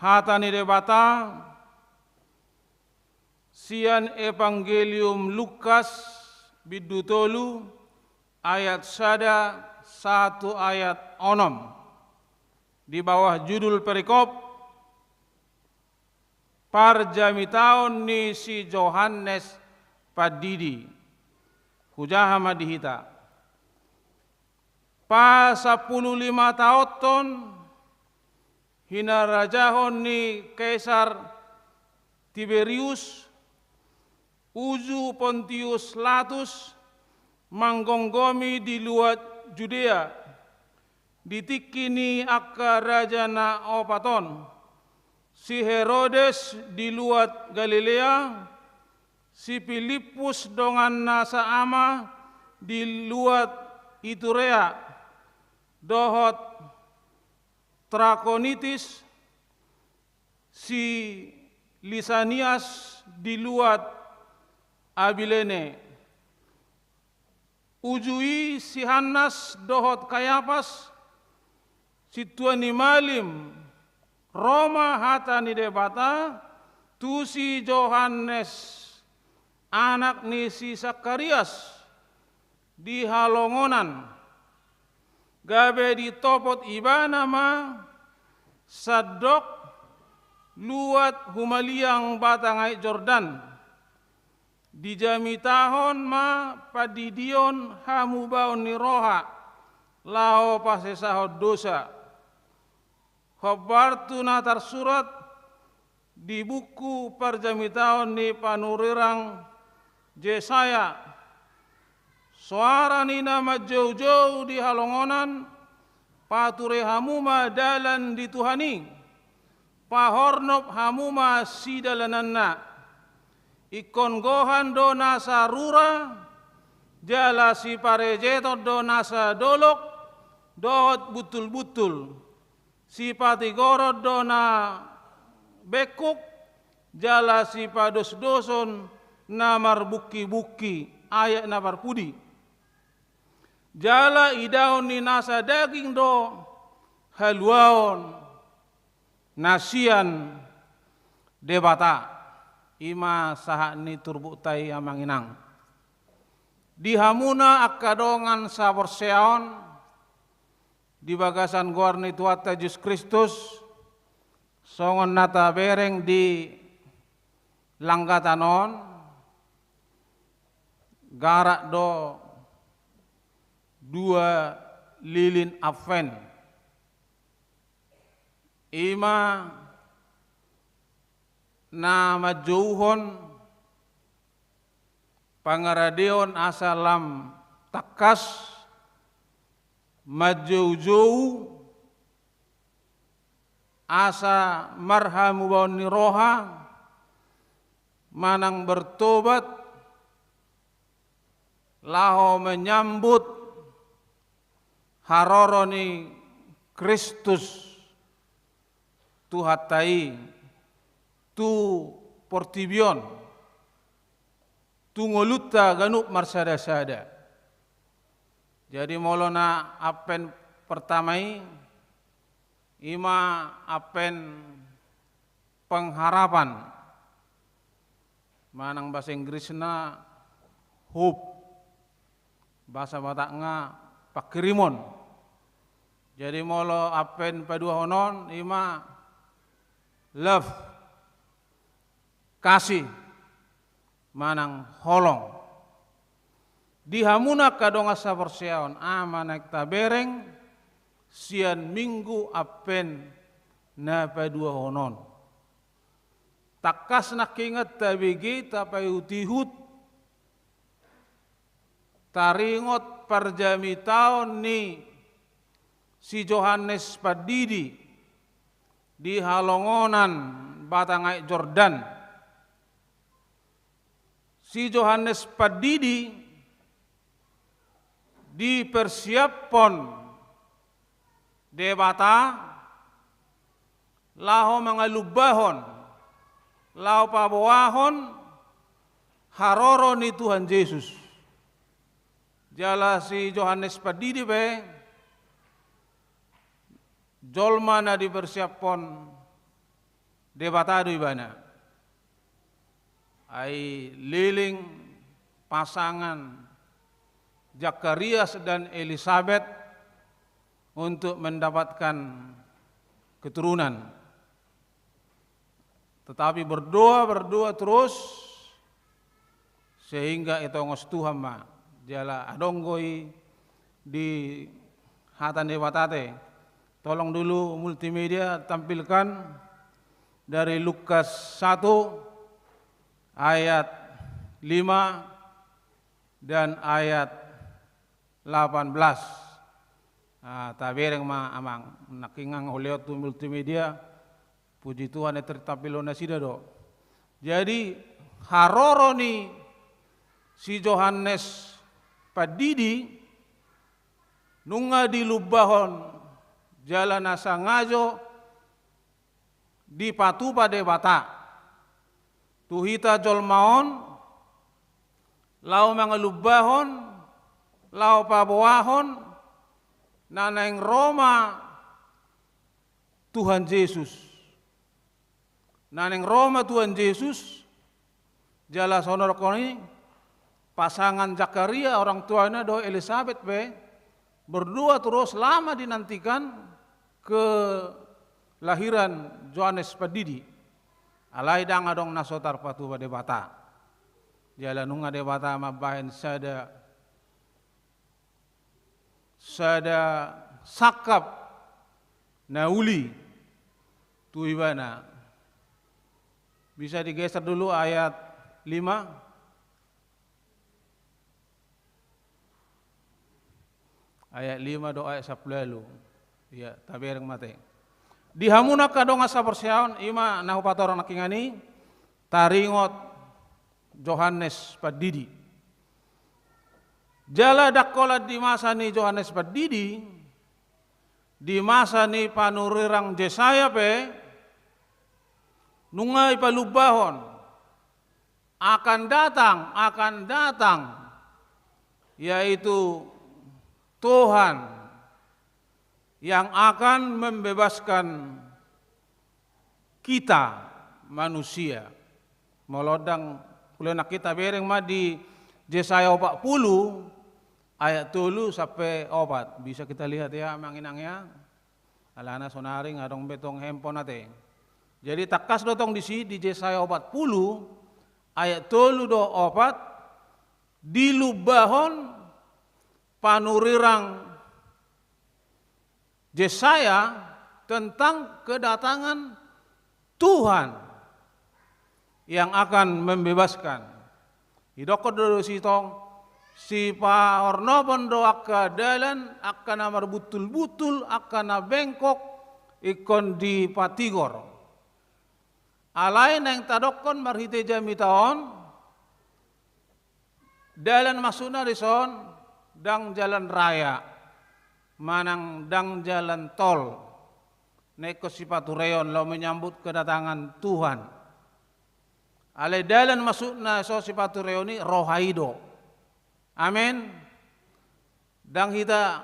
hatani debata sian Evangelium Lukas bidutolu ayat 1 ayat 6 di bawah judul perikop parjamitaon ni si Johannes Padidi hujahama dihita pa 15 tahun hinarajahon ni Kaisar Tiberius uju Pontius Latus manggonggomi di luar Judea ditikini akka raja na opaton si Herodes di luar Galilea si Filipus dongan nasa ama di luar Iturea dohot Trakonitis si Lisanias di luar Abilene ujui si Hannas dohot Kayapas si Tuani Malim Roma hatani debata tu si Johannes anak ni si Sakarias di halongonan gabe di topot ibana ma sadok luat humaliang batangai Jordan di jami tahun ma padidion hamubaon ni roha lao pasesahod dosa khobar tuna tersurat di buku perjami tahun ni panurirang Yesaya suara ni nama jauh-jauh di halongonan pature hamuma dalan di Tuhani pahornop hamuma si dalananna ikon gohan do nasa rura jala si parejeto do nasa dolok dohot butul-butul si patigorod do na bekuk jala si pados-doson namar buki-buki ayat nabar pudi jala idaon ni nasa daging do haluaon nasian debata ima saha ni turbutai amanginang dihamuna akadongan saborseaon di bagasan gorni Tuata Yesus Kristus songon nata bereng di langgatanon garak do 2 lilin Advent ima nama jauhon pangaradeon asalam takas majauh-jauh asa marhamu bauni roha manang bertobat laho menyambut haroroni Kristus Tuhatai tu portibion tu ngoluta ganup marsada-sada. Jadi molona apen pertamai ima apen pengharapan manang bahasa Inggrisna hope bahasa Batakna pakirimon Jadi molo apen padua honon ima love kasih manang holong. Dihamuna kadonga saborseon amanak tabereng sian minggu apen na padua honon. Takas nak ingat tabigi tapai utihut taringot parjami taon ni si Johannes Padidi di halongonan Batangai Jordan. Si Johannes Padidi dipersiapkan debata laho mangalubahon lau pabawahon haroro ni Tuhan Yesus. Jala si Johannes Padidi be jolma na dipersiapkan debatado ibana. Ai liling pasangan Zakarias dan Elizabeth untuk mendapatkan keturunan. Tetapi berdoa terus sehingga itu ngos Tuhan ma jala adonggoi di hatan debatate. Tolong dulu multimedia tampilkan dari Lukas 1 ayat 5 dan ayat 18. Tabereng ma amang nakingang oleot tu multimedia. Puji Tuhan yang tertampil na sida do. Jadi haroro ni si Johannes Padidi nunga dilubahon jalan asa ngajo di patupa debata. Tuhita jolmaon lau mangalubahon lau pabawahon nanaing Roma Tuhan Yesus. Naneng Roma Tuhan Yesus jala sonor koni pasangan Zakaria orang tuanya do Elizabeth be berdua terus lama dinantikan kelahiran Johannes Padidi. Alai dang adong nasotar patu pada bata. Jala nunga de bata mabahen sada sakap nauli tuibana. Bisa digeser dulu ayat 5. Ayat 5 doa sapelalu. Ya, tabereng mate. Dihamuna kadonga saborseon ima nahu patorang nakingani taringot Johannes Padidi. Jala dakola di masa ni Johannes Padidi di masa ni panurirang Jesaya pe nungai palubahon akan datang yaitu Tuhan yang akan membebaskan kita manusia. Melodang kulena kita bereng mah di Jesaya 40 ayat 3 sampai 4. Bisa kita lihat ya manginangnya. Alana sonaring adong betong handphone nate. Jadi takas dotong di sini di Jesaya 40 ayat 3 do 4 dilubahon panurirang Jesaya tentang kedatangan Tuhan yang akan membebaskan. Hidokot dulu sitong si pa ornopon do akka dalan akka namar butul-butul akka na bengkok ikon di patigor. Alain yang tadokon marhite jami taon dalan masuna rison dang jalan raya manang dang jalan tol neko sipatureon lo menyambut kedatangan Tuhan. Ale dalan masukna so sipatureon ni rohaido. Amin. Dang kita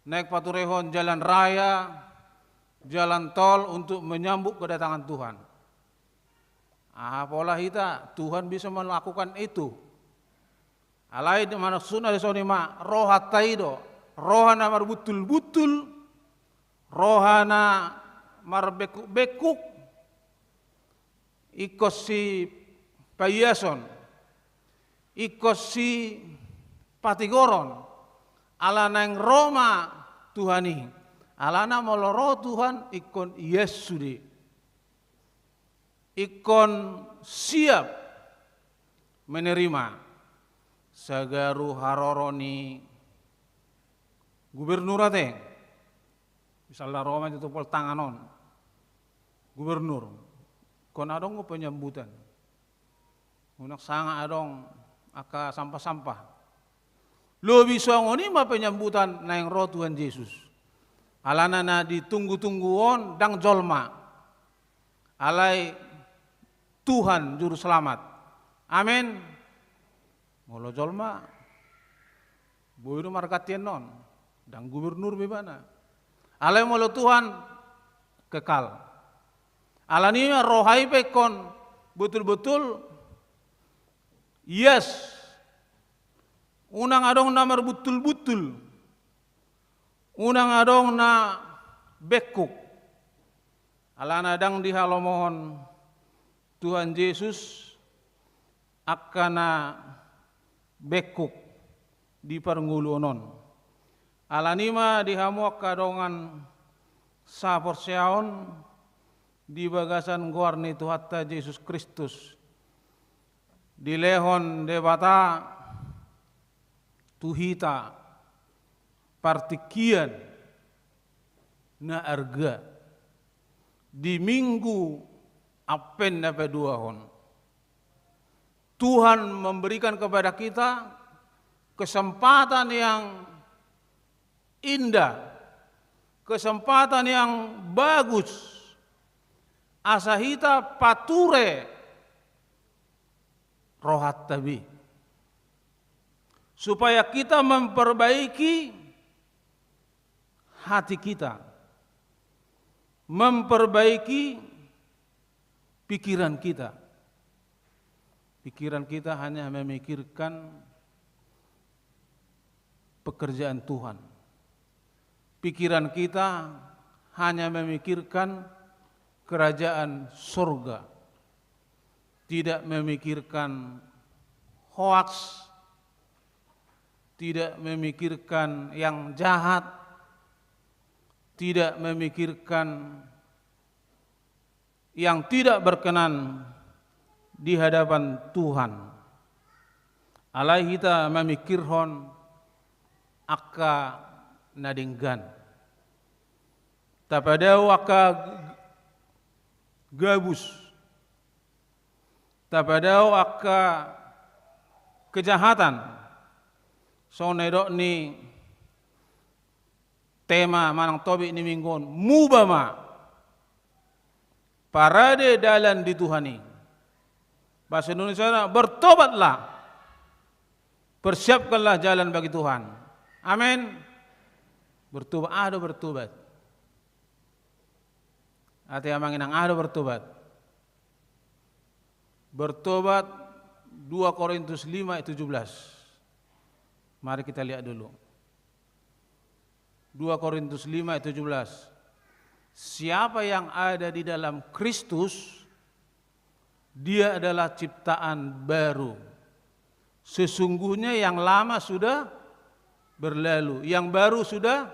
naik paturehon jalan raya, jalan tol untuk menyambut kedatangan Tuhan. Pola kita Tuhan bisa melakukan itu. Alai di mana sunah di sini ma roha taido, roha namar butul-butul rohana marbekuk-bekuk ikos si payason ikos si patigoron alana yang Roma Tuhani alana moloro Tuhan ikon Yesudi ikon siap menerima sagaru haroroni gubernur ate misalnya Roma itu pol tanganon gubernur kon adong penyambutan unak sanga adong aka sampah-sampah lo bisa ngoni ma penyambutan nang roh Tuhan Yesus alana na ditunggu-tungguon dang jolma alai Tuhan juru selamat amin molo jolma boyru markatien non dang gubernur bebana alai molo Tuhan kekal alani rohai pekon betul-betul yes unang adong namar betul-betul unang adong na bekuk alana dang dihalomohon Tuhan Yesus akana bekuk di parnguluonon alanima dihamuak kadongan saporseaon di bagasan guarni Tuhatta Yesus Kristus di lehon debata tuhita partikian na arga di minggu apen na peduahon Tuhan memberikan kepada kita kesempatan yang indah, kesempatan yang bagus asahita pature rohat tabi supaya kita memperbaiki hati kita, memperbaiki pikiran kita. Pikiran kita hanya memikirkan pekerjaan Tuhan. Pikiran kita hanya memikirkan kerajaan surga. Tidak memikirkan hoaks, tidak memikirkan yang jahat, tidak memikirkan yang tidak berkenan di hadapan Tuhan. Alai kita memikirhon akka nadinggan. Tapadau akka gabus. Tapadau akka kejahatan. So nedok ni tema manang tobi ni minggon mubama parade dalan dituhani. Bahasa Indonesia bertobatlah, persiapkanlah jalan bagi Tuhan. Amin. Bertobat, ada bertobat. Ati amang inang ada bertobat. Bertobat 2 Korintus 5:17. Mari kita lihat dulu. 2 Korintus 5:17. Siapa yang ada di dalam Kristus, dia adalah ciptaan baru. Sesungguhnya yang lama sudah berlalu, yang baru sudah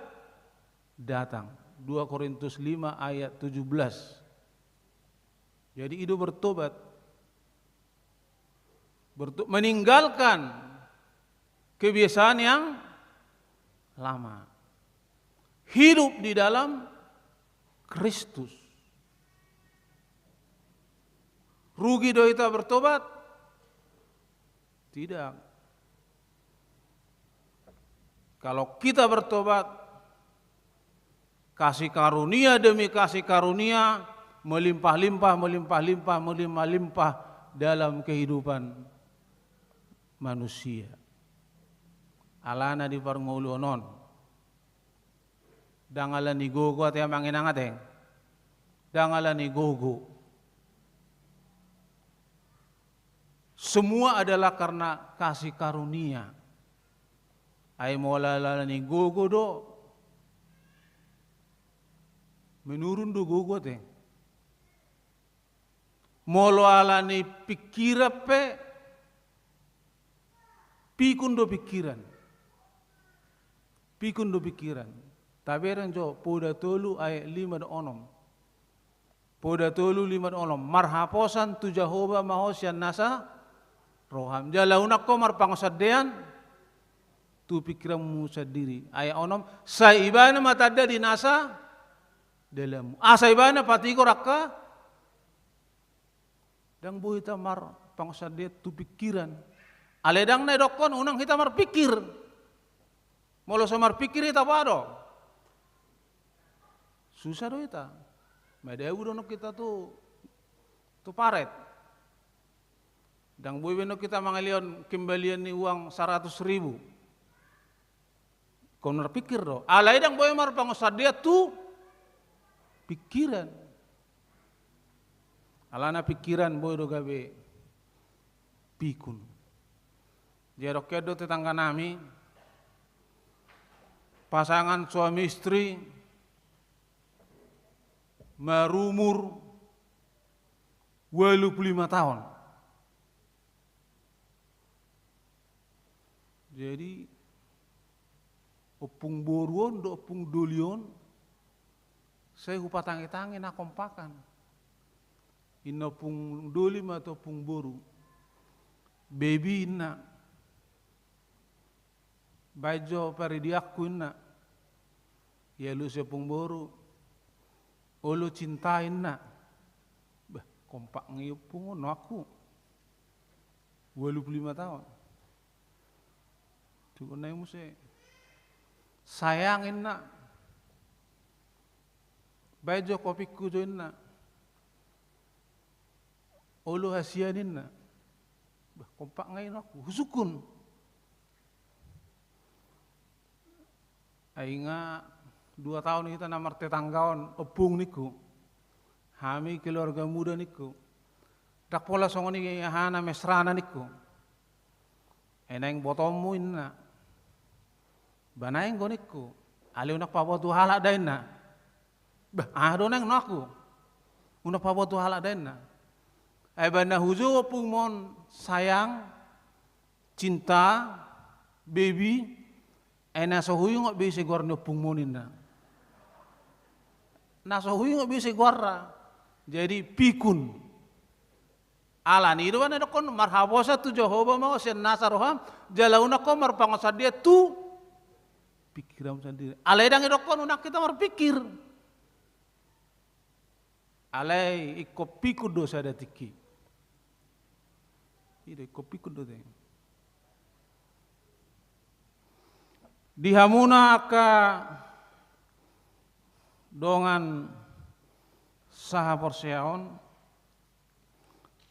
datang. 2 Korintus 5:17. Jadi itu bertobat. Meninggalkan kebiasaan yang lama. Hidup di dalam Kristus. Rugi doa kita bertobat? Tidak. Kalau kita bertobat, kasih karunia demi kasih karunia melimpah-limpah, melimpah-limpah, melimpah-limpah dalam kehidupan manusia. Alana di parnguluonon. Dangalan ni gogo at yung manginangateng. Dangalan ni gogo. Semua adalah karena kasih karunia. Ay mo lalala ni gogo do. menurun do gogo te. Molo ala ni pikira pe, pikun do pikiran. Pikun do pikiran. Taberan jo poda tolu ayat 5 do onom. Poda tolu 5 do onom. Marhaposan tu Jehovah mahosyan nasa roham. Jalaunak ko marpangosadean tu pikiranmu sendiri. Ayat onom. Sa ibana matada di nasa dalam. Asa ibana patiko rakka. Dang boy tamar pangosadean tu pikiran. Aledang na dokon unang kita marpikir. Molo sa marpikir ita pado. Susah do ita. Madeu do kita tu paret. Dang boy beno kita mangalion kembalian ni uang 100.000. Kau marpikir do. Alai dang boy mar pangosadean tu pikiran. Alana pikiran boy do gabe pikun. Jerok kedo tetangga nami, pasangan suami istri merumur 25 tahun. Jadi opung boruon do opung dolion, saya hupatangi-tangi na kompakan. Ina pung dolim atau pung boru, baby ina, bajo paridiakku ina, ya lu sepung boru, olo cintain na, bah kompak ngiyupung no aku, 25 tahun, tuh nai muse, sayangin na, bajo kopiku join na. Olo hasianin na, bah kompak ngayon aku, husukun. Ay nga 2 tahun kita namar tetanggaon opung niku, hami keluarga muda niku, dak pola songoni hana mesrana niku, eneng botomu inna, banaeng go niku, ali unak pabotu halak daina, bah adoneng naku, unak pabotu halak daina. Bana huzo pumon sayang, cinta, baby, nasa huyung nggak bisa guarno pungmonin na. Nasa huyung nggak bisa guarra, jadi pikun. Alani itu kan ada kon marhabosa tu Jehovah mau sen nasa roham, jalauna kon marpangosadia tu pikiran sendiri. Aledang itu kon unak kita marpikir. Alai ikut pikun dosa datiki. Ide kopi kudo teh. Dihamuna aka dongan saha porseaon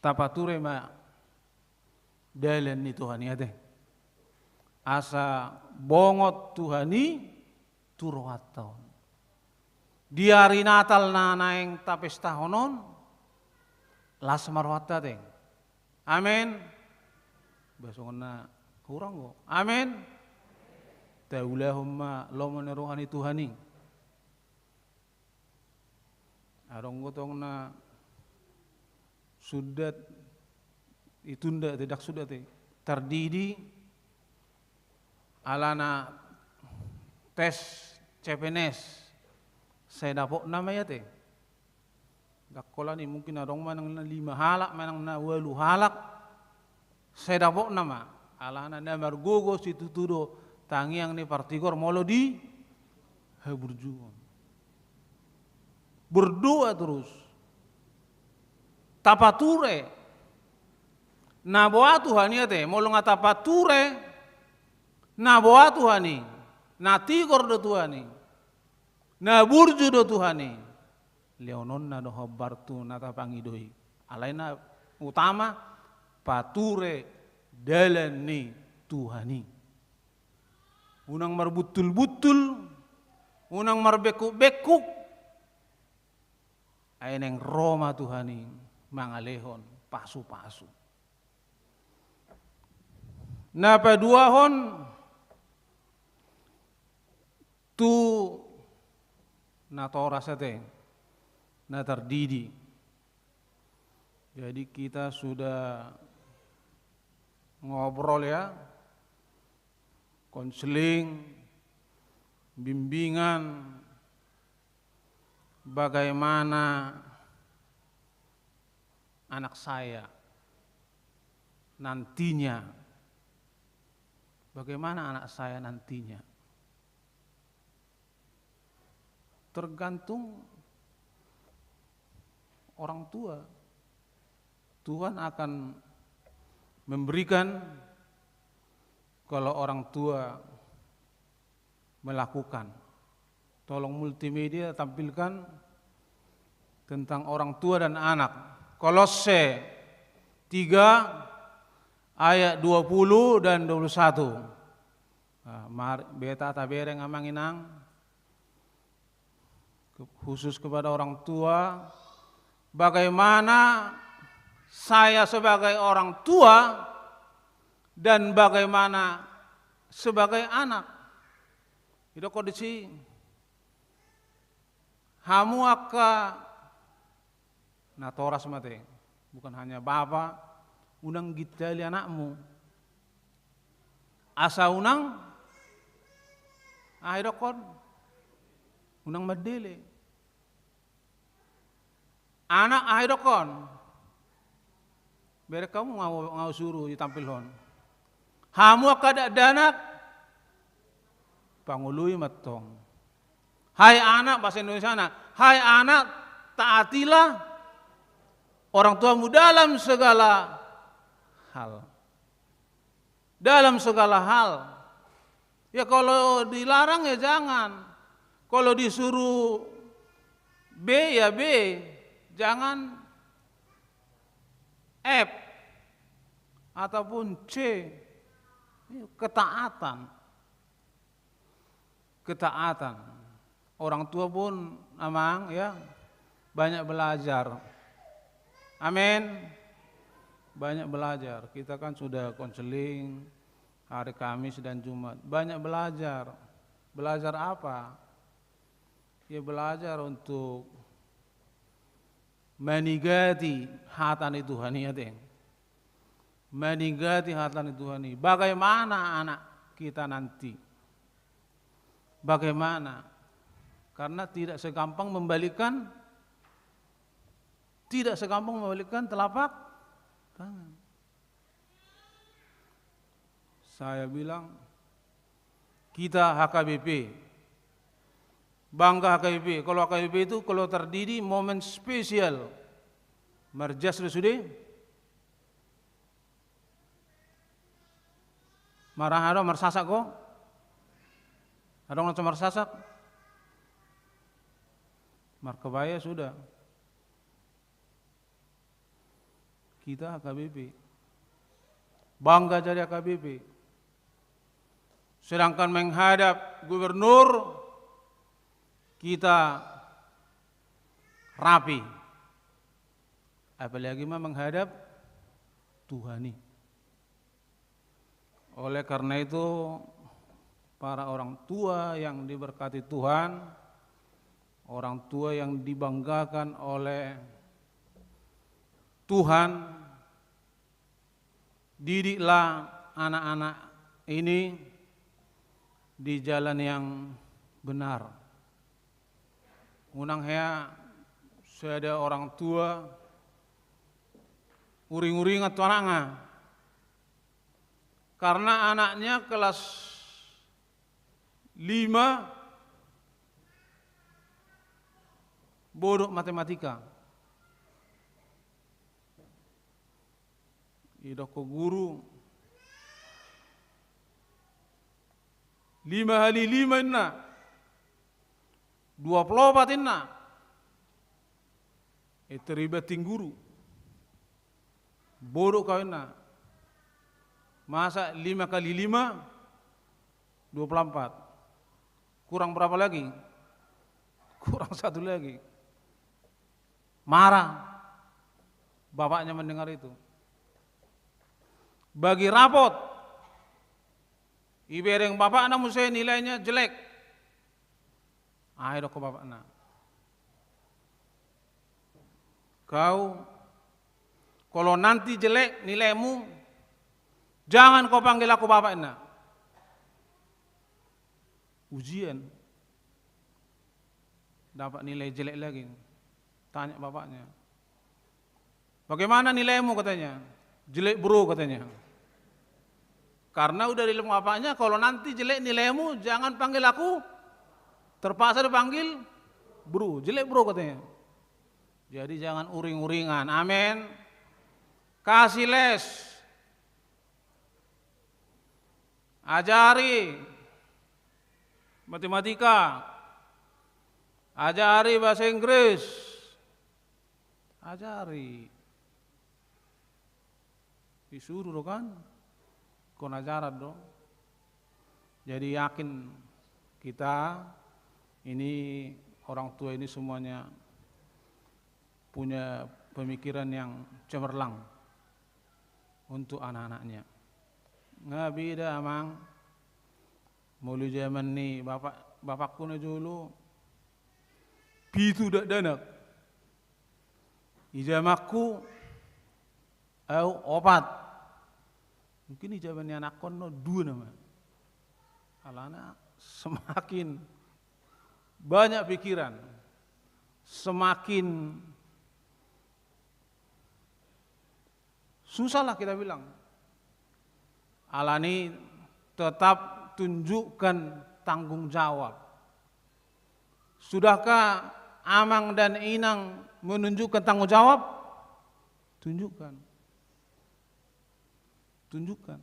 tapature ma dalen ni Tuhani ate. Asa bongot Tuhani turoaton. Di hari Natal na naeng tapesta honon las marwata teh. Amin. Besok na kurang kok. Amin. Taulahumma lomane rohani Tuhani. Arong gotong na sudat itunda tidak sudah te terdidi alana tes CPNS saya dapok namanya te. Dakola ni mungkin adong manang na 5 halak, manang na 8 halak. Saya dapok nama. Alana na margogo situ tudo tangiang ni partigor molo di berjuang. Berdoa terus. Tapature. Na boa Tuhani ate, molo nga tapature. Na boa Tuhani. Na tigor do Tuhani. Na burju do Tuhani. Leonon na doho bartu nata pangidoi. Alaina utama pature dalan ni Tuhani. Unang marbutul-butul, unang marbekuk-bekuk. Aineng Roma Tuhani mangalehon pasu-pasu. Napa duahon tu natora sate. na terdidi. Jadi kita sudah ngobrol ya, konseling, bimbingan, bagaimana anak saya nantinya, bagaimana anak saya nantinya. Tergantung orang tua. Tuhan akan memberikan kalau orang tua melakukan. Tolong multimedia tampilkan tentang orang tua dan anak. Kolose 3 ayat 20 dan 21. Mari beta tabereng amanginang khusus kepada orang tua, bagaimana saya sebagai orang tua dan bagaimana sebagai anak. Itu kondisi hamu akka natoras mate, bukan hanya bapa, unang gitali anakmu. Asa unang ahidokon unang madele. Anak ahidokon bere kamu ngau suruh ditampilhon. Hamu kada danak pangului matong. Hai anak, bahasa Indonesia anak. Hai anak, taatilah orang tuamu dalam segala hal. Dalam segala hal. Ya kalau dilarang ya jangan. Kalau disuruh B ya B. Jangan F ataupun C. Ketaatan. Ketaatan. Orang tua pun amang ya banyak belajar. Amin. Banyak belajar. Kita kan sudah konseling hari Kamis dan Jumat. Banyak belajar. Belajar apa? Ya belajar untuk menigati hatani Tuhani ya deng. Menigati hatani Tuhani. Bagaimana anak kita nanti? Bagaimana? Karena tidak segampang membalikan telapak tangan. Saya bilang kita HKBP, bangga HKBP. Kalau HKBP itu kalau terdiri momen spesial. Marjas sudah marah ada marsasak kok. Ada orang marsasak. Markebaya sudah. Kita HKBP. Bangga jadi HKBP. Sedangkan menghadap gubernur kita rapi. Apalagi menghadap Tuhani. Oleh karena itu para orang tua yang diberkati Tuhan, orang tua yang dibanggakan oleh Tuhan, didiklah anak-anak ini di jalan yang benar. Unang hea saya orang tua uring-uring atau anaknya karena anaknya kelas 5 bodoh matematika. Idoko guru 5 kali 5 inna 24 inna itu ribeting guru bodoh kau inna masa 5 kali 5 24 kurang berapa lagi? Kurang 1 lagi. Marah bapaknya mendengar itu. Bagi rapot ibereng bapak anak musuh nilainya jelek. Ayo ke bapak anak. kau kalau nanti jelek nilaimu, jangan kau panggil aku bapak nak. Ujian, dapat nilai jelek lagi, tanya bapaknya, bagaimana nilaimu katanya, jelek bro katanya. Karena udah di bapaknya, kalau nanti jelek nilaimu, jangan panggil aku, terpaksa dipanggil bro, jelek bro katanya. Jadi jangan uring-uringan, amin. Kasih les, ajari matematika, ajari bahasa Inggris, ajari. Disuruh kan, kon ajaran dong. Jadi yakin kita ini orang tua ini semuanya punya pemikiran yang cemerlang untuk anak-anaknya. Nggak beda amang. Mulai zaman ni bapakku na dulu pitu dak danak. Ijamakku opat. Mungkin ijaman anak kon no dua nama. Alana semakin banyak pikiran, semakin susah lah kita bilang. Alani tetap tunjukkan tanggung jawab. Sudahkah Amang dan Inang menunjukkan tanggung jawab? Tunjukkan. Tunjukkan.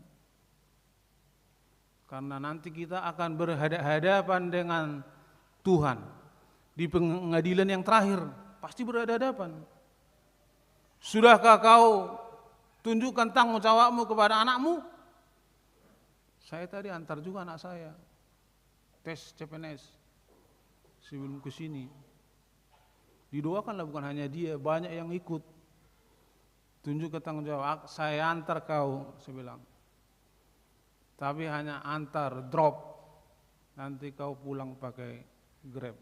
Karena nanti kita akan berhadapan dengan Tuhan. Di pengadilan yang terakhir, pasti berhadapan. Sudahkah kau tunjukkan tanggung jawabmu kepada anakmu? Saya tadi antar juga anak saya tes CPNS sebelum ke sini. Didoakanlah bukan hanya dia, banyak yang ikut. Tunjukkan tanggung jawab, saya antar kau, saya bilang. Tapi hanya antar, drop. Nanti kau pulang pakai Grab.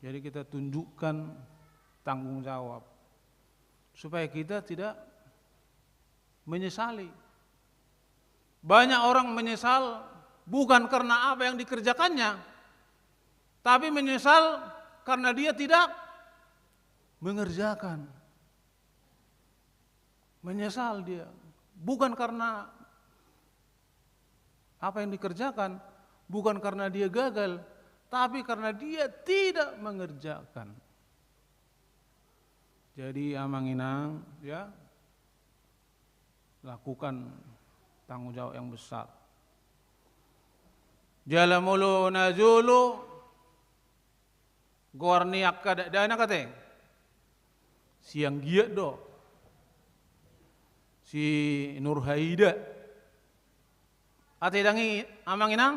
Jadi kita tunjukkan tanggung jawab. Supaya kita tidak menyesali. Banyak orang menyesal bukan karena apa yang dikerjakannya, tapi menyesal karena dia tidak mengerjakan. Menyesal dia, bukan karena apa yang dikerjakan, bukan karena dia gagal, tapi karena dia tidak mengerjakan. Jadi Amang Inang, ya, lakukan tanggung jawab yang besar. Jalamulu najulu gorniak kada dana kate. Siang giat do. Si Nur Haida. Ate dangi Amang Inang.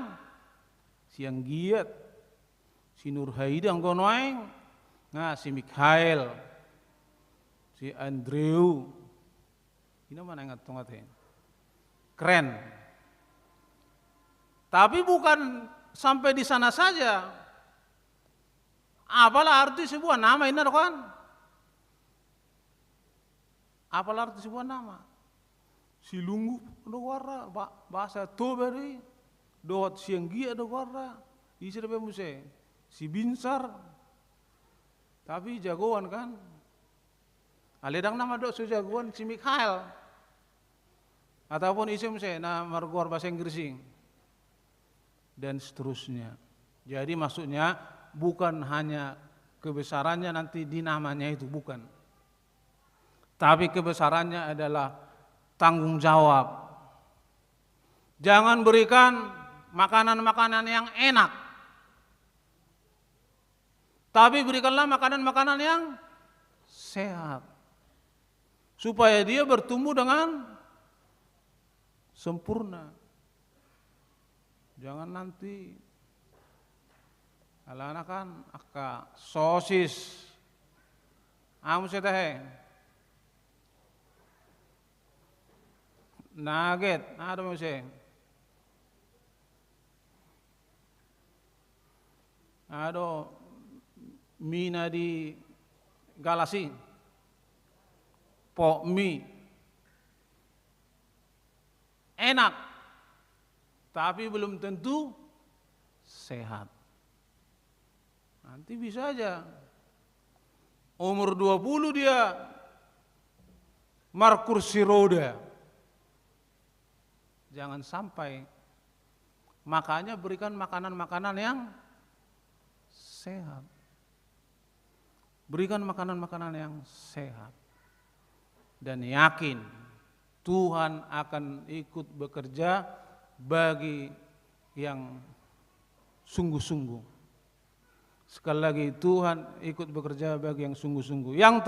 Siang giat. Si Nur Haida nggonoeng. Nah, si Mikhail. Si Andrew. Ini mana ingat tong ate. Keren. Tapi bukan sampai di sana saja. Apalah arti sebuah nama ini kan? Apalah arti sebuah nama? Si Lunggu do warra bahasa Toberi, doat Sianggia do warra, isi depe muse. Si Binsar. Tapi jagoan kan? Aledang nama do so jagoan si Mikhail. Ataupun isim saya na margor bahasa Inggris dan seterusnya. Jadi maksudnya bukan hanya kebesarannya nanti di namanya itu, bukan. Tapi kebesarannya adalah tanggung jawab. Jangan berikan makanan-makanan yang enak. Tapi berikanlah makanan-makanan yang sehat. Supaya dia bertumbuh dengan sempurna. Jangan nanti alana kan aka sosis. Amu setahe. Nugget, ada muse. Ado mina di Galasi, pok mie enak, tapi belum tentu sehat. Nanti bisa aja umur 20 dia kursi roda. Jangan sampai. Makanya berikan makanan-makanan yang sehat. Berikan makanan-makanan yang sehat. Dan yakin Tuhan akan ikut bekerja bagi yang sungguh-sungguh. Sekali lagi, Tuhan ikut bekerja bagi yang sungguh-sungguh. Yang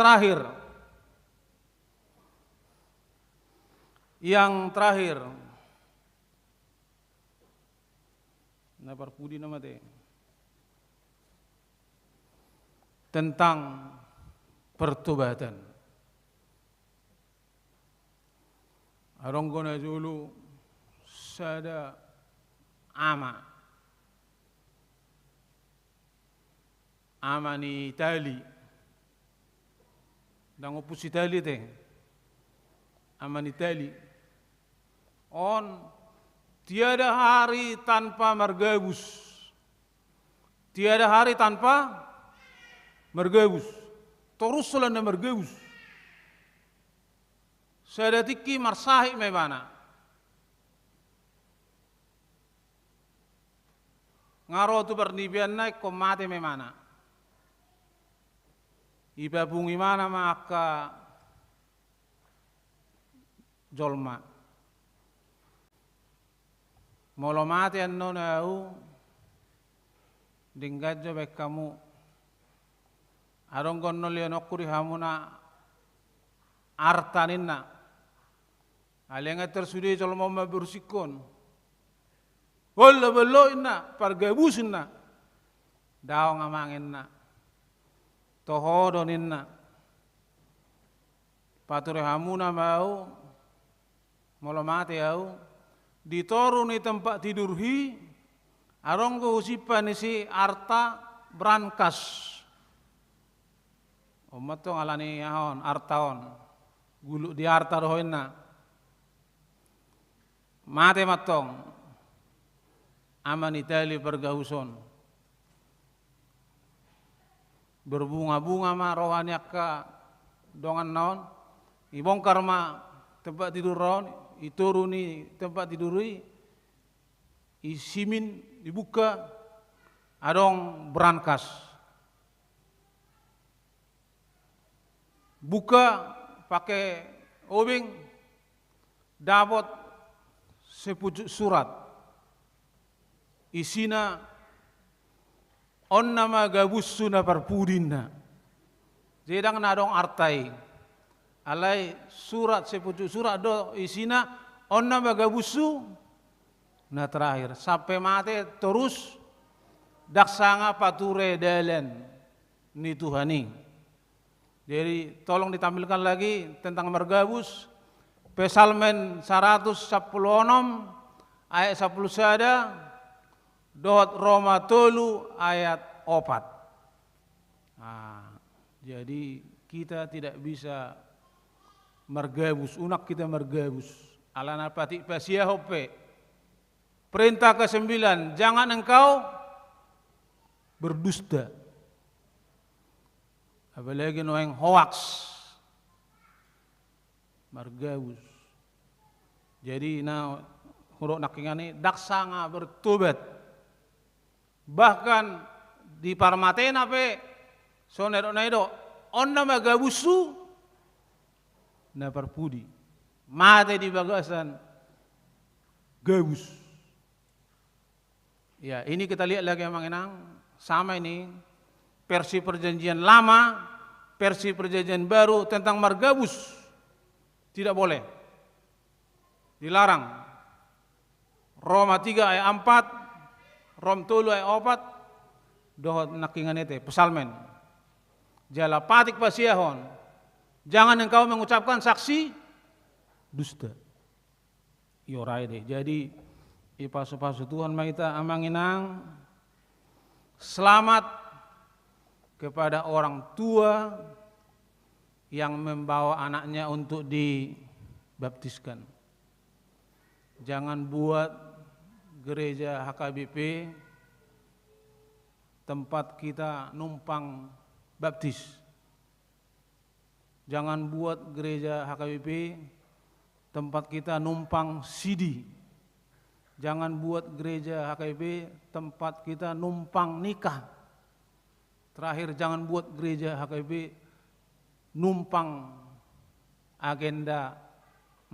terakhir, napar pudi nama teh, tentang pertobatan. Aronggona dulu sada ama ni Itali, dan opus Itali teh, ama ni Itali, on tiada hari tanpa mergabus, tiada hari tanpa mergabus, terus selanda mergabus. Sadatiki marsahi mebana, ngaro tu pernibian naik ko mate memana. Iba bungi mana maka jolma. Molo mate anno nau dinggajo bek kamu. Arong gonno lian okuri hamuna artaninna. Alenga tersudi jolma ma bersikon. Wala belo inna pargabusinna. Daw ngamanginna. Tohodoninna. Pature hamuna mau molo mate au ditoruni tempat tidurhi aronggo usipan isi arta brankas. Omatong alani ahon artaon gulu di arta rohoinna. Mate matong aman Itali bergauson. Berbunga-bunga ma rohani akka dongan naon ibongkar ma tempat tidur ron ituruni tempat tiduri isimin dibuka adong brankas buka pakai obeng dapat sepucuk surat isina on nama gabusuna parpudinna. Jedang nadong artai. Alai surat sepucuk surat do isina on nama gabusu. Nah terakhir sampai mati terus daksanga pature dalen ni Tuhani. Jadi tolong ditampilkan lagi tentang mergabus. Pesalmen 116 ayat 10 sada. Dohot Roma tolu ayat 4. Nah, jadi kita tidak bisa mergabus, unak kita mergabus. Alana patik pasia hope. Perintah ke-9, jangan engkau berdusta. Apalagi noeng hoax. Mergabus. Jadi na huruf nakingani daksanga bertobat. Bahkan di parmatena pe sonero naido onna magabusu na parpudi mate di bagasan gabus. Ya ini kita lihat lagi Mang Enang sama ini versi perjanjian lama, versi perjanjian baru tentang margabus tidak boleh, dilarang. Roma 3 ayat 4 Rom tolu ay opat dohot nakingan ite pesalmen jala patik pasiahon jangan engkau mengucapkan saksi dusta yorai deh. Jadi ipasu-pasu Tuhan maita amanginang selamat kepada orang tua yang membawa anaknya untuk dibaptiskan. Jangan buat gereja HKBP tempat kita numpang baptis. Jangan buat gereja HKBP tempat kita numpang CD. Jangan buat gereja HKBP tempat kita numpang nikah. Terakhir, jangan buat gereja HKBP numpang agenda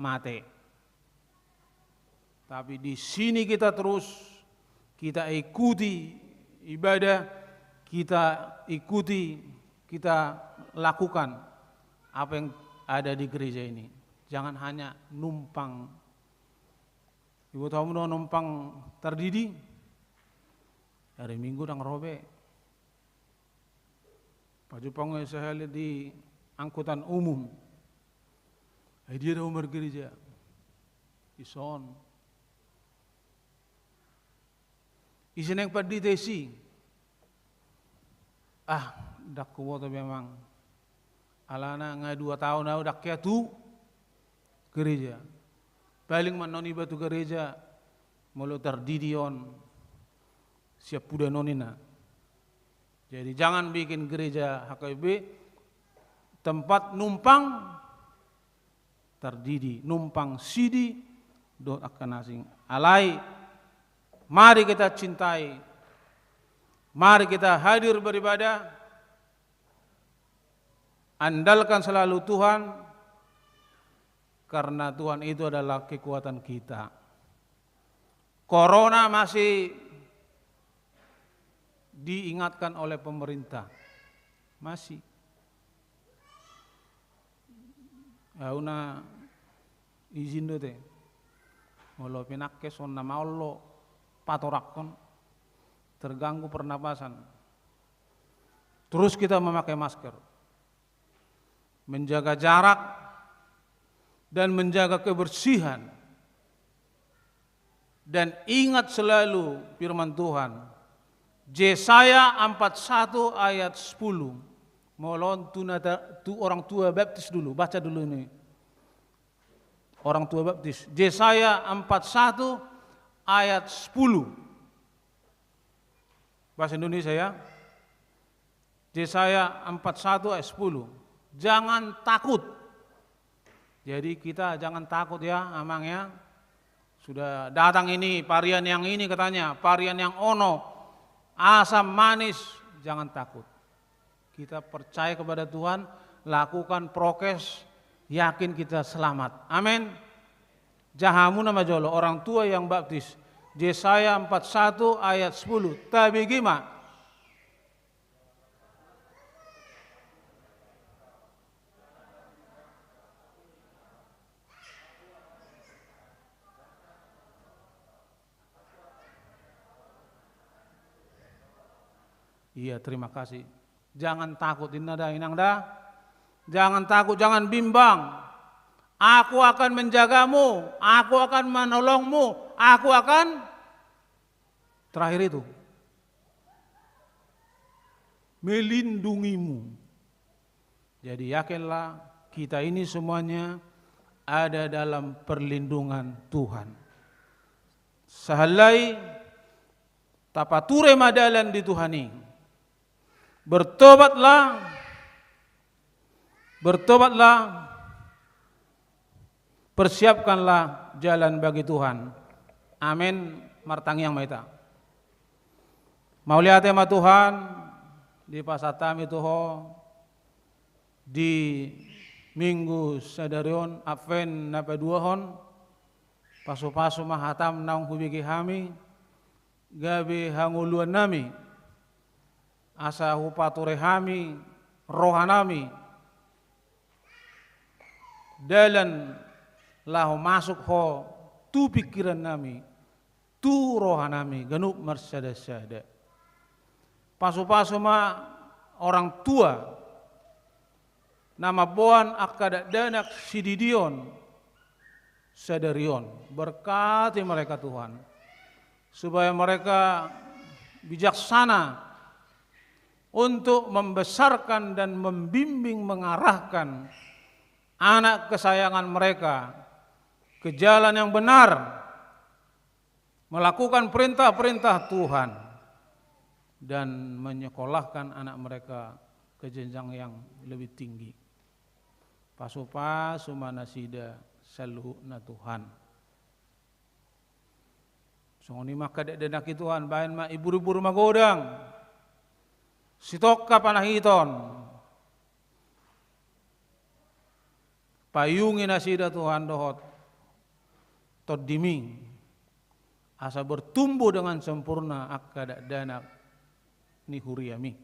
mate. Tapi di sini kita terus, kita ikuti ibadah, kita ikuti, kita lakukan apa yang ada di gereja ini. Jangan hanya numpang. Ibu tahu numpang terdidi, hari Minggu dan robe. Paju panggil saya lihat di angkutan umum. Dia ada umur gereja, ison. Isin yang padi tesi, dak kuat memang. Alana ngai 2 tahun na dak kia tu gereja. Paling manoni batu gereja, mulu terdidion siap puda nonina. Jadi jangan bikin gereja HKB tempat numpang terdidi, numpang sidi, dot akan asing alai. Mari kita cintai, mari kita hadir beribadah, andalkan selalu Tuhan, karena Tuhan itu adalah kekuatan kita. Corona masih diingatkan oleh pemerintah, masih. Auna izin dote, molo pinakke sonna maullo. Patorakon, terganggu pernapasan. Terus kita memakai masker, menjaga jarak, dan menjaga kebersihan. Dan ingat selalu firman Tuhan, Yesaya 41 ayat 10. Molon tu orang tua baptis dulu, baca dulu ini. Orang tua baptis, Yesaya 41 ayat 10. Bahasa Indonesia ya. Yesaya 41 ayat 10. Jangan takut. Jadi kita jangan takut ya, amang ya. Sudah datang ini, varian yang ini katanya, varian yang ono, asam manis, jangan takut. Kita percaya kepada Tuhan, lakukan prokes, yakin kita selamat. Amin. Jahamu nama jolo, orang tua yang baptis. Yesaya 41 ayat 10. Tapi gimana? Iya, terima kasih. Jangan takut, inangda. Jangan takut, jangan bimbang. Aku akan menjagamu, aku akan menolongmu, aku akan terakhir itu melindungimu. Jadi yakinlah kita ini semuanya ada dalam perlindungan Tuhan. Sahalai tapature madalan di Tuhani. Bertobatlah, persiapkanlah jalan bagi Tuhan. Amin. Martang yang maita. Mau lihat tema Tuhan di pasatam itu di minggu sadarion Advent napa 2 hon pasu-pasu mahatam naung hubigi hami gabi hanguluan nami asa hupature hami rohanami dalan lahu masuk ho tu pikiran nami tu rohanami ganup marsada-sada pasu-pasu ma orang tua nama boan akadak danak sididion sadarion berkati mereka Tuhan supaya mereka bijaksana untuk membesarkan dan membimbing mengarahkan anak kesayangan mereka ke jalan yang benar, melakukan perintah-perintah Tuhan, dan menyekolahkan anak mereka ke jenjang yang lebih tinggi. Pasu-pasu manasida saluhna Tuhan. Songoni maka denak Tuhan bahan ma ibu-ibu magodang. Sitokka panahiton. Payungi nasida Tuhan dohot. Todiming. Asa bertumbuh dengan sempurna akka danak ni huriami.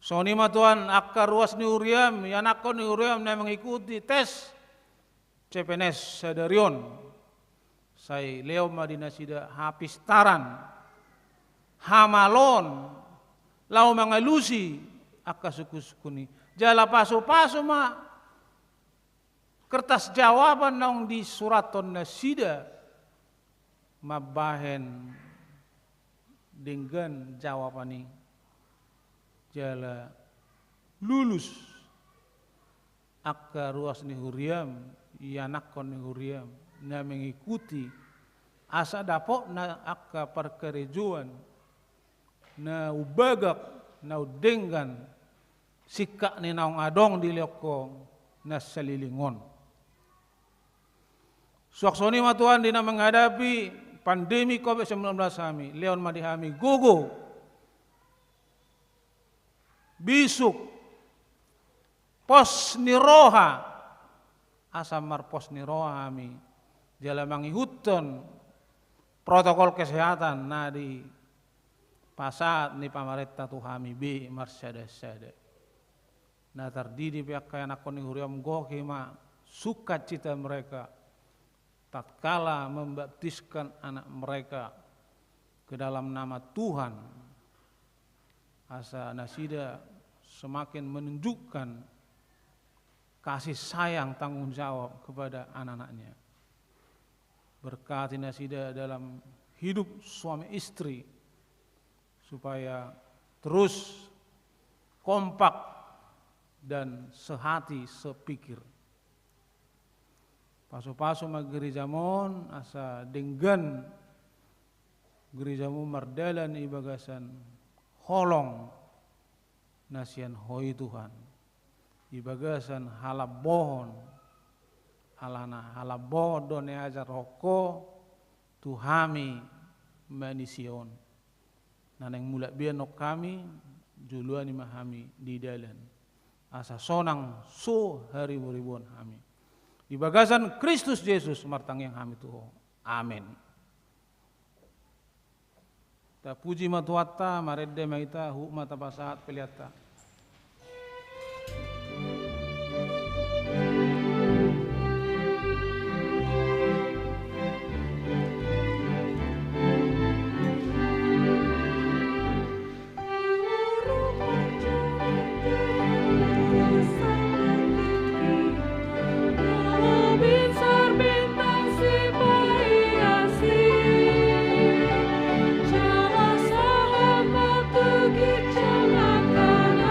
Songoni ma Tuhan akka ruas ni huriam, yanakko ni huriam na mengikuti tes CPNS Sadarion. Saya leo madina sida hapistaran, hamalon, lau mangalusi, akka suku-sukuni. Jala pasu-pasu ma kertas jawaban nong di suraton nasida mabahen dengan jawaban ini. Jala lulus akka ruas ni huriam, yanakon ni huriam. Na mengikuti asa dapok na akka perkerejuan na ubagak na udenggan sikak ni naong adong di liokong na salilingon. Suaksoni ma Tuhan dina menghadapi pandemi COVID-19 kami, leon madihami gugu, bisuk, pos niroha, asamar pos niroha kami. Jala mangihutton protokol kesehatan na di pasat ni pamarenta tuhami bi marsada-sada. Na tardidi pihak kaya nakon ni huriam goki ma sukacita mereka tatkala membaptiskan anak mereka ke dalam nama Tuhan. Asa nasida semakin menunjukkan kasih sayang tanggung jawab kepada anak-anaknya. Berkati nasida dalam hidup suami istri supaya terus kompak dan sehati sepikir. Pasu-pasu mag gerijamon asa denggan gerijamu mardalan ibagasan holong nasian hoi Tuhan. Ibagasan halabohon alana halabo done ajar roko tuhami manision naneng mulak bianok kami juluani mahami di dalan asa sonang so hari ribuan kami di bagasan Kristus Yesus martang yang kami tuh amin. Ta puji matuata maredde maita hu mata pasahat peliata. Jangan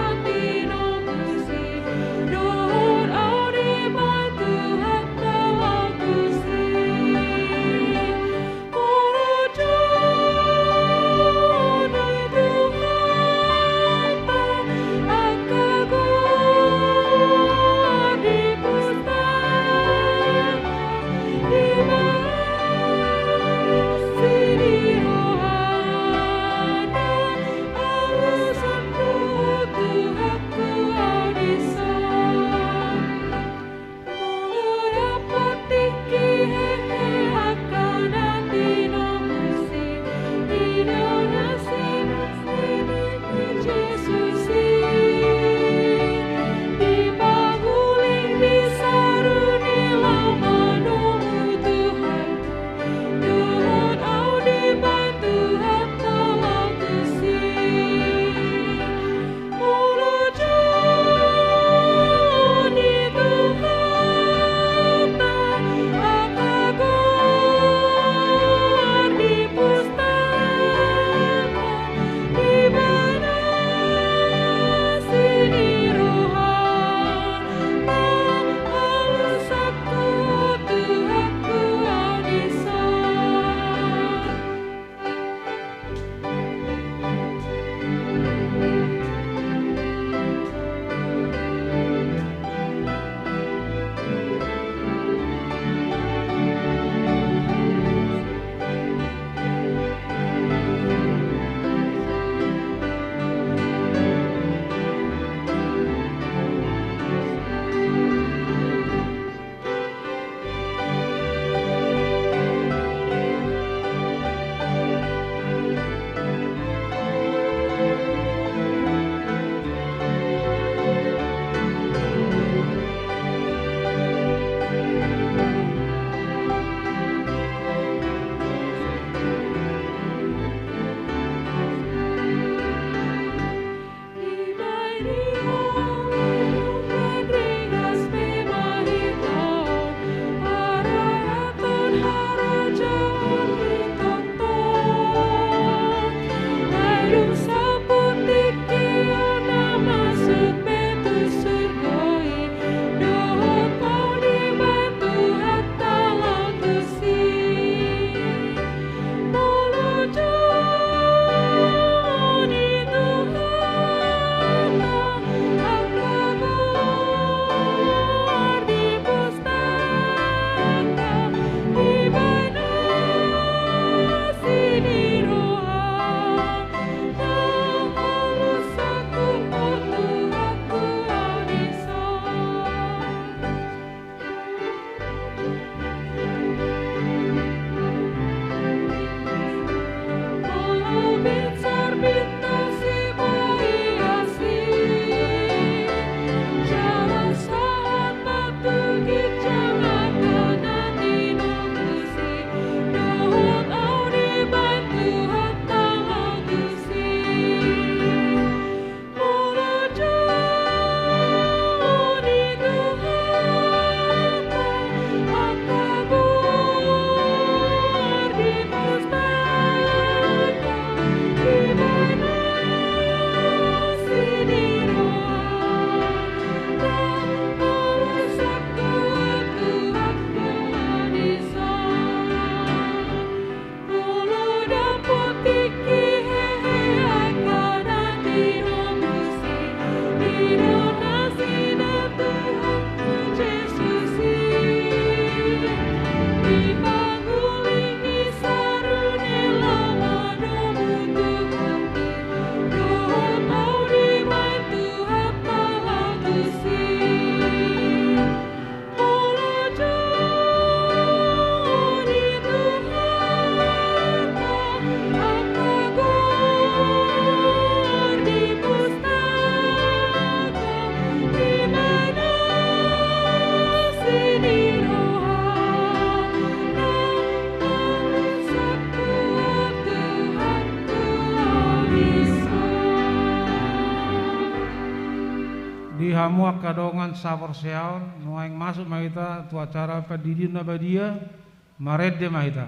Hamuak kadongan sapor seaon nuaing masuk mahita tu acara pendidikan nabadia maredde mahita.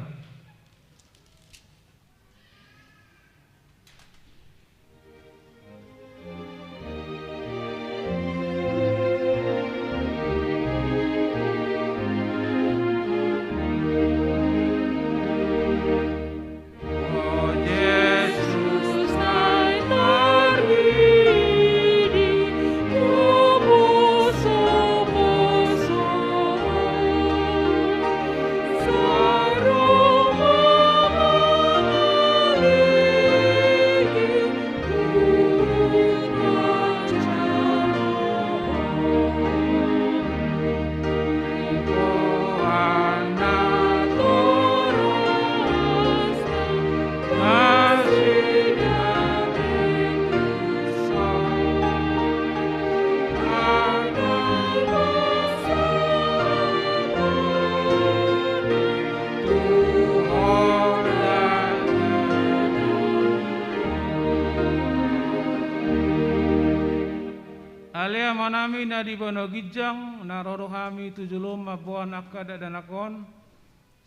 Alea manami na di bono gijang na rorohami tujulum mabuan akada dan akon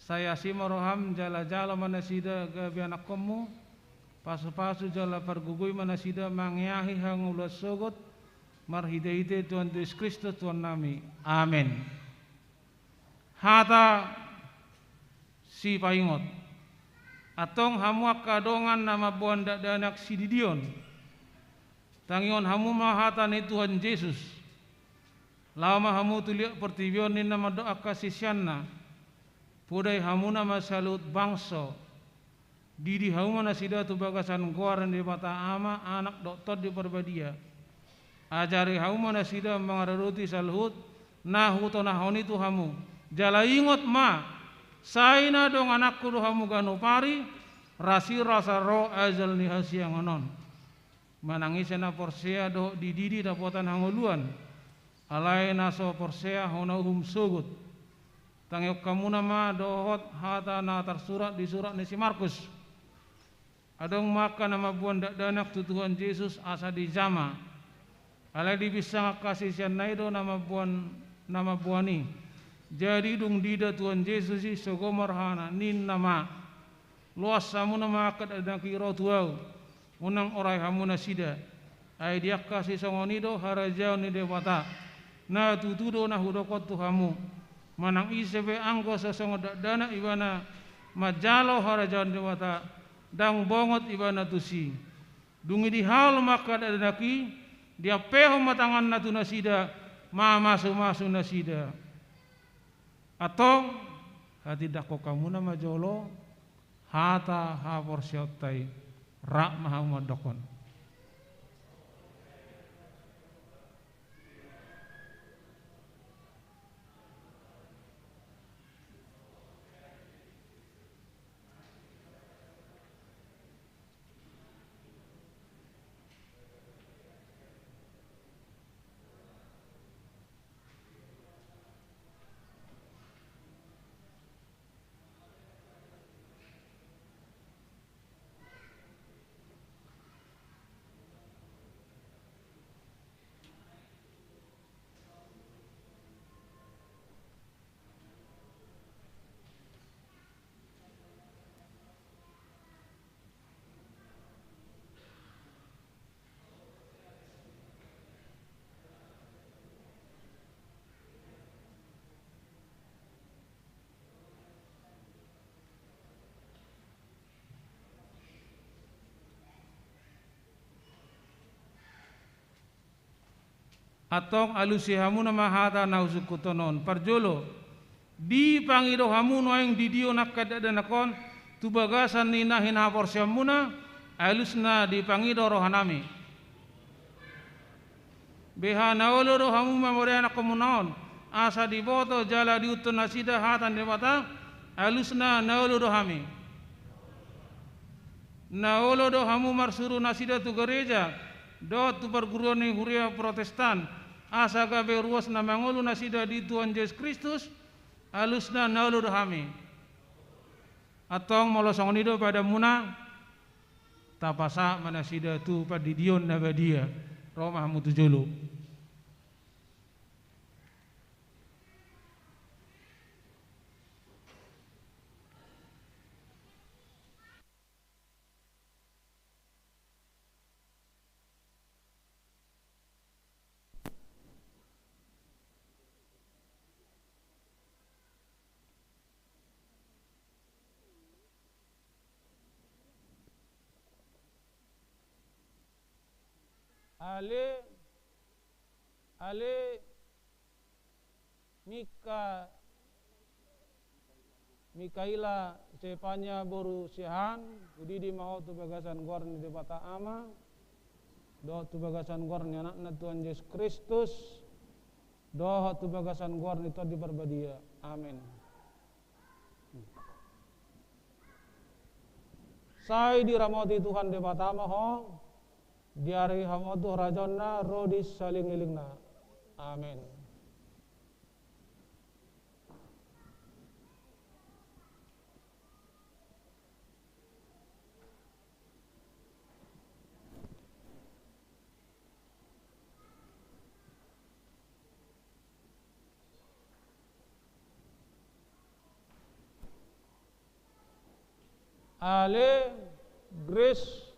saya simoroham jala-jala manasida gabianak komu pasu-pasu jala pergugui manasida mangyahi hangulas sogot marhide-hide Tuhan Yesus Kristus Tuhan nami amin. Hata si paingot atong hamuak kadongan nama buan danak sididion tangion hamu mahatan itu Tuhan Yesus. Lama hamu tuliak pertibion ni nama doa kasisianna. Pudai hamu nama salut bangso. Didi hamu mana sida tu bagasan kuaran di mata ama anak doktor di perbadia. Ajari hamu mana sida mengaruti salhut nahu to nahoni tu hamu. Jala ingot ma saina dong anakku do hamu ganu pari rasi rasa ro azal ni hasiang anon. Manangisa na porsea do dididi dapotan hanguluan alai naso porsea hona sugut tangyok kamu nama dohot hata na tersurat di surat ni si Markus adong maka nama buan danak tu Tuhan Yesus asa di jama Ala di bisa kasih naido nama buani. Jadi dung dida Tuhan Yesus si sogomar hana nin nama. Luas samu nama akad ada kiro tuau. Unang orai hamuna sida. Ai dia kasih songonido harajau ni dewata. Na tutudo na hudokot tuhamu. Manang isebe angko sesongodak dana ibana majalo harajau dewata. Dang bongot ibana tusi. Dungi di hal maka ada naki dia peho matangan natu nasida ma masu nasida. Atau hati dako kamu nama jolo hata hapor siotai rak mahamad dokon. Atong alusi hamu nama hata nausukutonon parjolo di pangido hamu noeng didio nakada danakon tubagasan nina hina porsiamuna alusna di pangido rohanami beha naolo hamu memoriana komunaon asa diboto jala diutun nasida hatan dewata alusna naolo hami naolo hamu marsuru nasida tu gereja do tu perguruan huria Protestan asa gabe ruas na mangulu nasida di Tuhan Yesus Kristus alusna naulur hami atong molosong nido pada muna tapasa manasida tu padidion nabadia Roma mutujulu. Ale Mikaila Cepanya Boru Sihan Udidi Maho tu bagasan gorni di bata ama do tu bagasan gorni anak Tuhan Yesus Kristus do tu bagasan gorni to di berbadia amin. Sai diramoti Tuhan di bata maho diari hamodu rajonna rodis saling lilingna amin. Ale Grace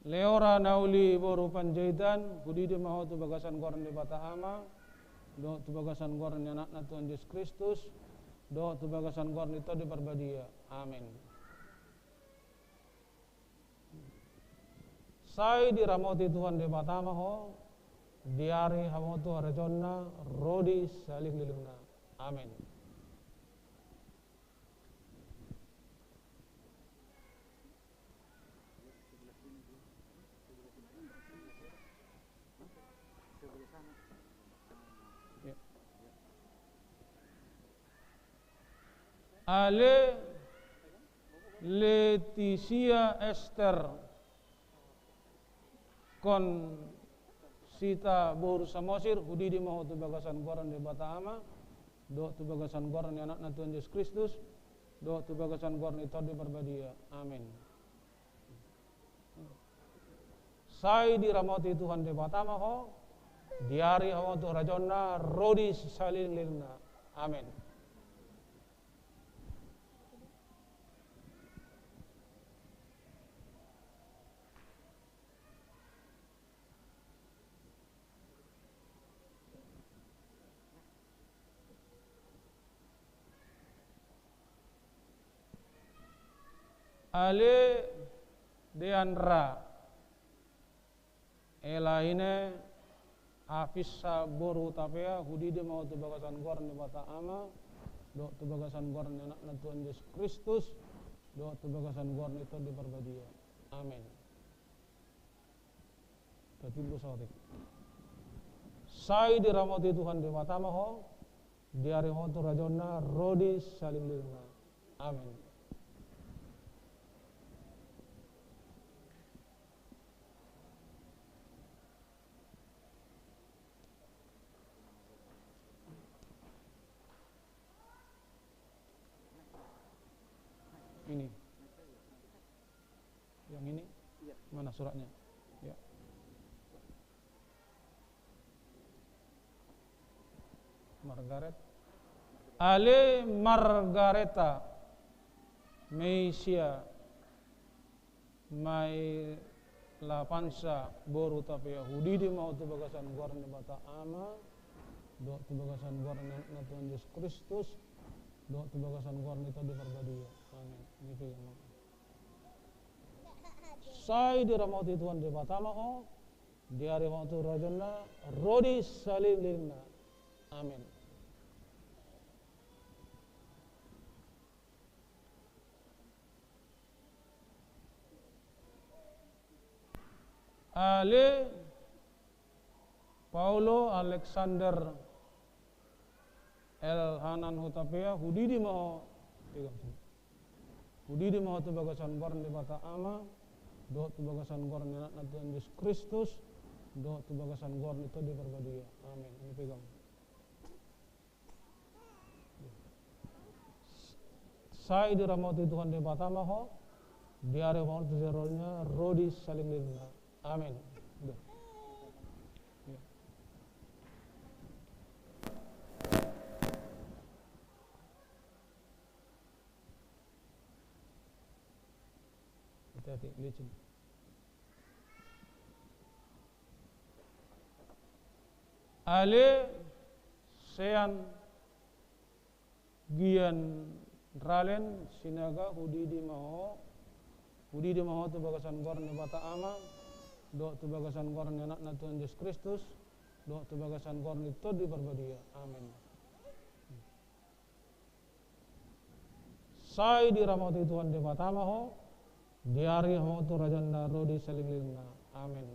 Leora nauli boru panjaitan kudidi maho tu bagasan goran di batahama do tu bagasan goran anak Tuhan Yesus Kristus do tu bagasan goran itu di berbadia amin. Sai diramoti Tuhan di batama ho diari hamotu harajonna rodi saling lilingna amin. Ale Leticia Esther kon Sita Boru Samosir Udidi Maho tu bagasan goran di Batahama do tu bagasan goran anak Tuhan Yesus Kristus do tu bagasan goran itu di berbadia amin. Sai dirahmati Tuhan di Batama ho, diari ho tu rajona rodi salin lilna. Amin. Ale Deandra elaine afisa boru tapea hudi de mau tu bagasan gorn bata ama do tu bagasan gorn anak na Tuhan Yesus Kristus do tu bagasan gorn itu diperbadia. Amin. Tatibu sautik. Sai dirahmati Tuhan di mata ho diari ho tu rajona rodi saling lirna. Amin. Ini yang ini mana suratnya ya. Margaret Ale Margareta Meisia Mai Lapansa Boru tapi Yahudi di mau tu bagasan gorn bata ama do tu bagasan gorn na Tuhan Yesus Kristus do tu bagasan gorn itu diperbadia. Amin. Ini firman. Sai dirahmati Tuhan di Batama ho, diari waktu rajana rodi salim lirna. Amin. Ale Paulo Alexander El Hanan Hutapea Hudi di mau Hudi di mau tu bagasan gorn di bata ama do tu bagasan gorn anak na Tuhan Yesus Kristus do tu bagasan gorn itu diperbadia. Amin. Ini pegang. Sai dirahmati Tuhan di bata ho diare mau tu zerolnya rodi saling lirna. Amin. Hati-hati, licin. Ale Sean Gian Ralen Sinaga Hudi di maho tu bagasan gorn di bata ama do tu bagasan gorn anak na Tuhan Yesus Kristus do tu bagasan gorn itu diperbadia. Amin. Sai dirahmati Tuhan di bata ho diari ho tu rajanda rodi saling lirna. Amin.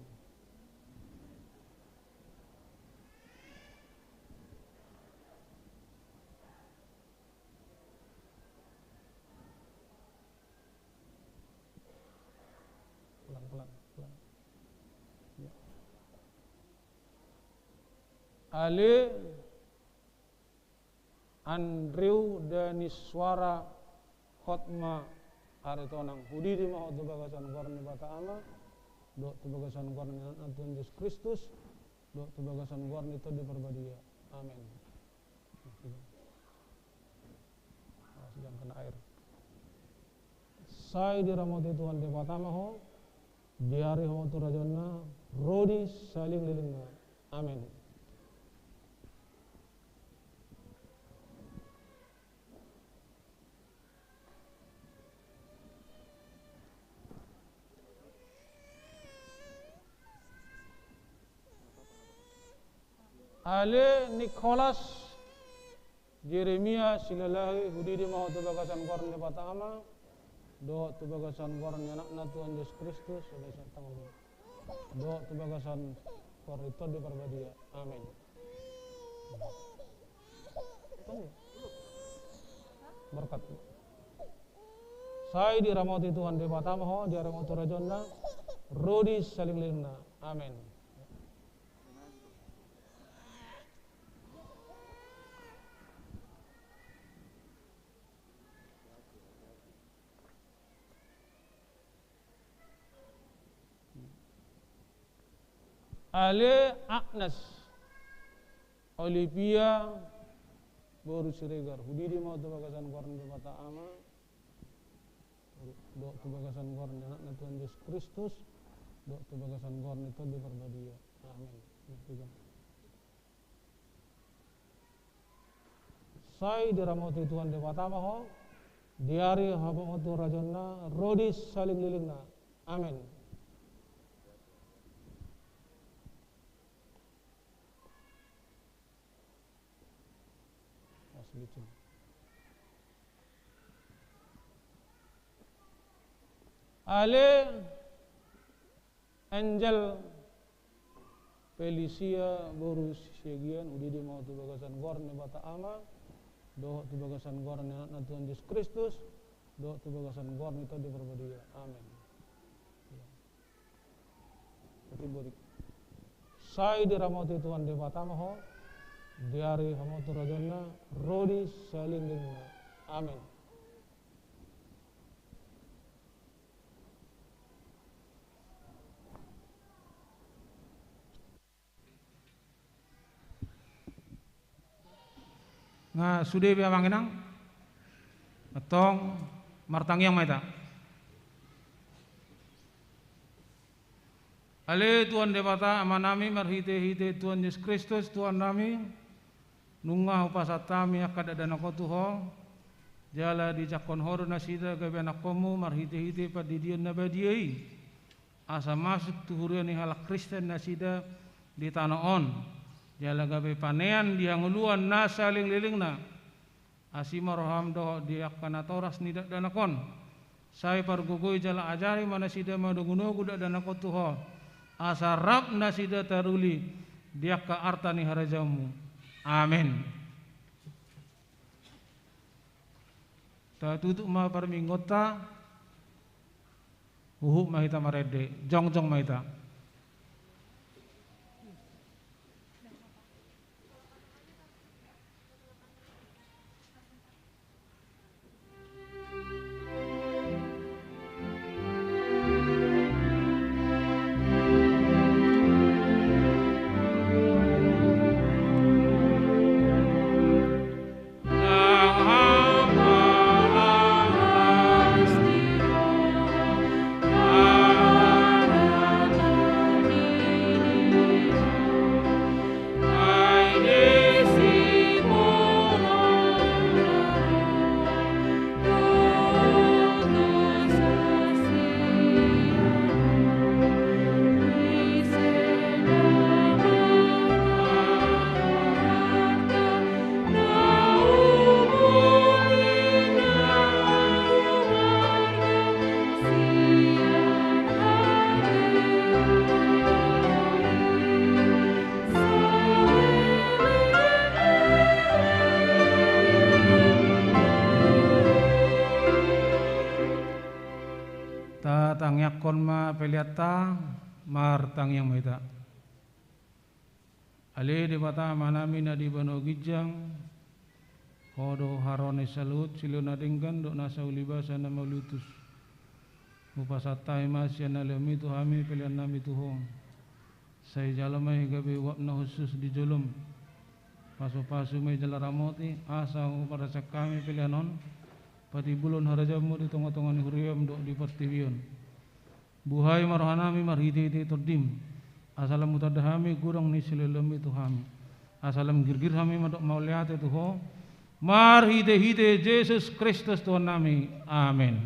Pelan-pelan. Ya. Ale Andrew Daniswara Khotma hari tonang hudi di mau tu bagasan gorn bata ama do tu bagasan gorn anak Tuhan Yesus Kristus do tu bagasan gorn itu diperbadia. Amin. Jangan kena air. Sai dirahmati Tuhan di bata ho diari ho tu rajana rodi saling lilingna. Amin. Ale Nicholas Jeremia Silalahi hudi di mau tu bagasan gorn di bata ama do tu bagasan gorn anak na Tuhan Yesus Kristus do tu bagasan gorn itu diperbadia. Amin. Berkat. Sai dirahmati Tuhan di bata ho diari mau tu rajona rodi saling lirna. Amin. Ale Agnes Olivia Boru Siregar Hudidi mau bagasan korn bata ama do bagasan korn anak Tuhan Yesus Kristus do bagasan korn itu di berbadia. Amin. Sai diramoti Tuhan Dewata Maho diari habamotu rajana rodis saling lilingna. Amin. Ale Angel Felicia Borus Segian udidi mau tu bagasan gorne bata ama doh tu bagasan gorne anak Tuhan Yesus Kristus doh tu bagasan gorne itu di berbadia. Amin. Sai diramoti Tuhan di bata maho diari hamotu rajana rodi saling lingna. Amin. Nga sude bia manginang atong martang yang maita. Ale Tuhan Dewata amanami marhite-hite Tuhan Yesus Kristus Tuhan nami nungah upasatami akad adana kotuho jala di cakon horo nasida gabe anakomu marhite-hite padidian nabadiai asa masuk tuhurian halak Kristen nasida di tanah on jala gabe panean dia nguluan na saling lilingna asima roham do dia kana toras nidak danakon sai pargugoi jala ajari mana sida maduguno gudak danakon tuho asa rab nasida taruli dia ka artani harajamu. Amin. Ta tutuk ma parminggota uhuk mahita marede jongjong mahita. Kon ma peliata martang yang maita ale di bata manami na di bano gijang hodo harone salut siluna dinggan do nasa ulibasa na maulutus mupasatai masya na lemi tuhami pelian nami tuhong say jalamai gabi wapna khusus di jolum pasu-pasu may jalaramoti asa para kami pelianon pati bulon harajamu di tongah-tongah huriyam do di pertiwion buhay marhanami marhiti-hiti terdim asalam mutadahami kurang ni silelemi tuhami asalam girgir hami madok mauliate tuho marhiti-hiti Yesus Kristus Tuhan nami. Amin.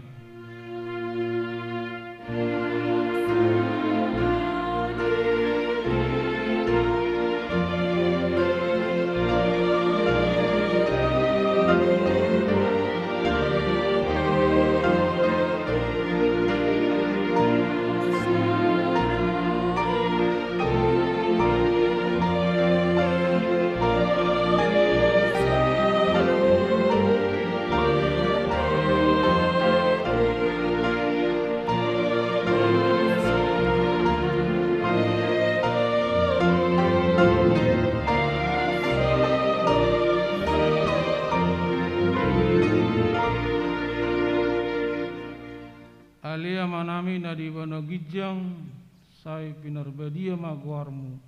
sai pinarbadia maguarmu,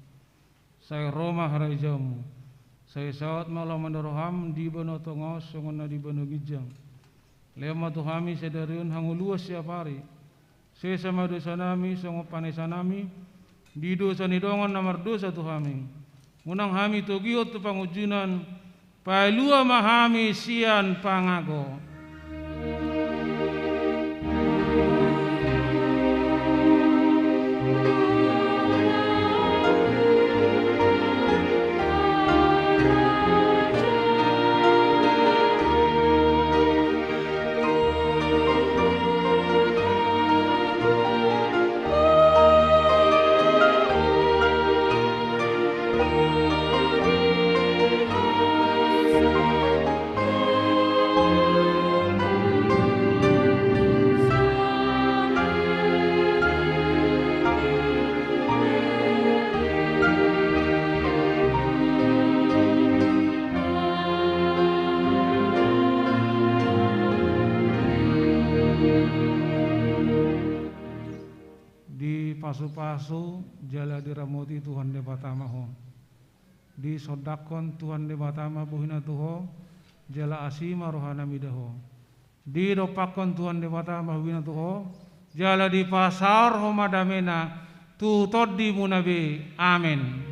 sai Roma harajamu, sai sawat malam mandoroham di bano tongos songona di bano gijang. Lema tuhami sedariun hanguluas siap hari, se sama dosa nami songo panesanami, di dosa nidongan namar dosa tuhami. Munang hami togiot tu pangujunan, pailua mahami sian pangago. Pasu-pasu jala diramuti Tuhan debatamaho, di sodakon Tuhan debatama buhina tuho jala asima rohana midaho, di dopakon Tuhan debatama buhina tuho jala di pasar homadamena tu toddi munabi. Amin.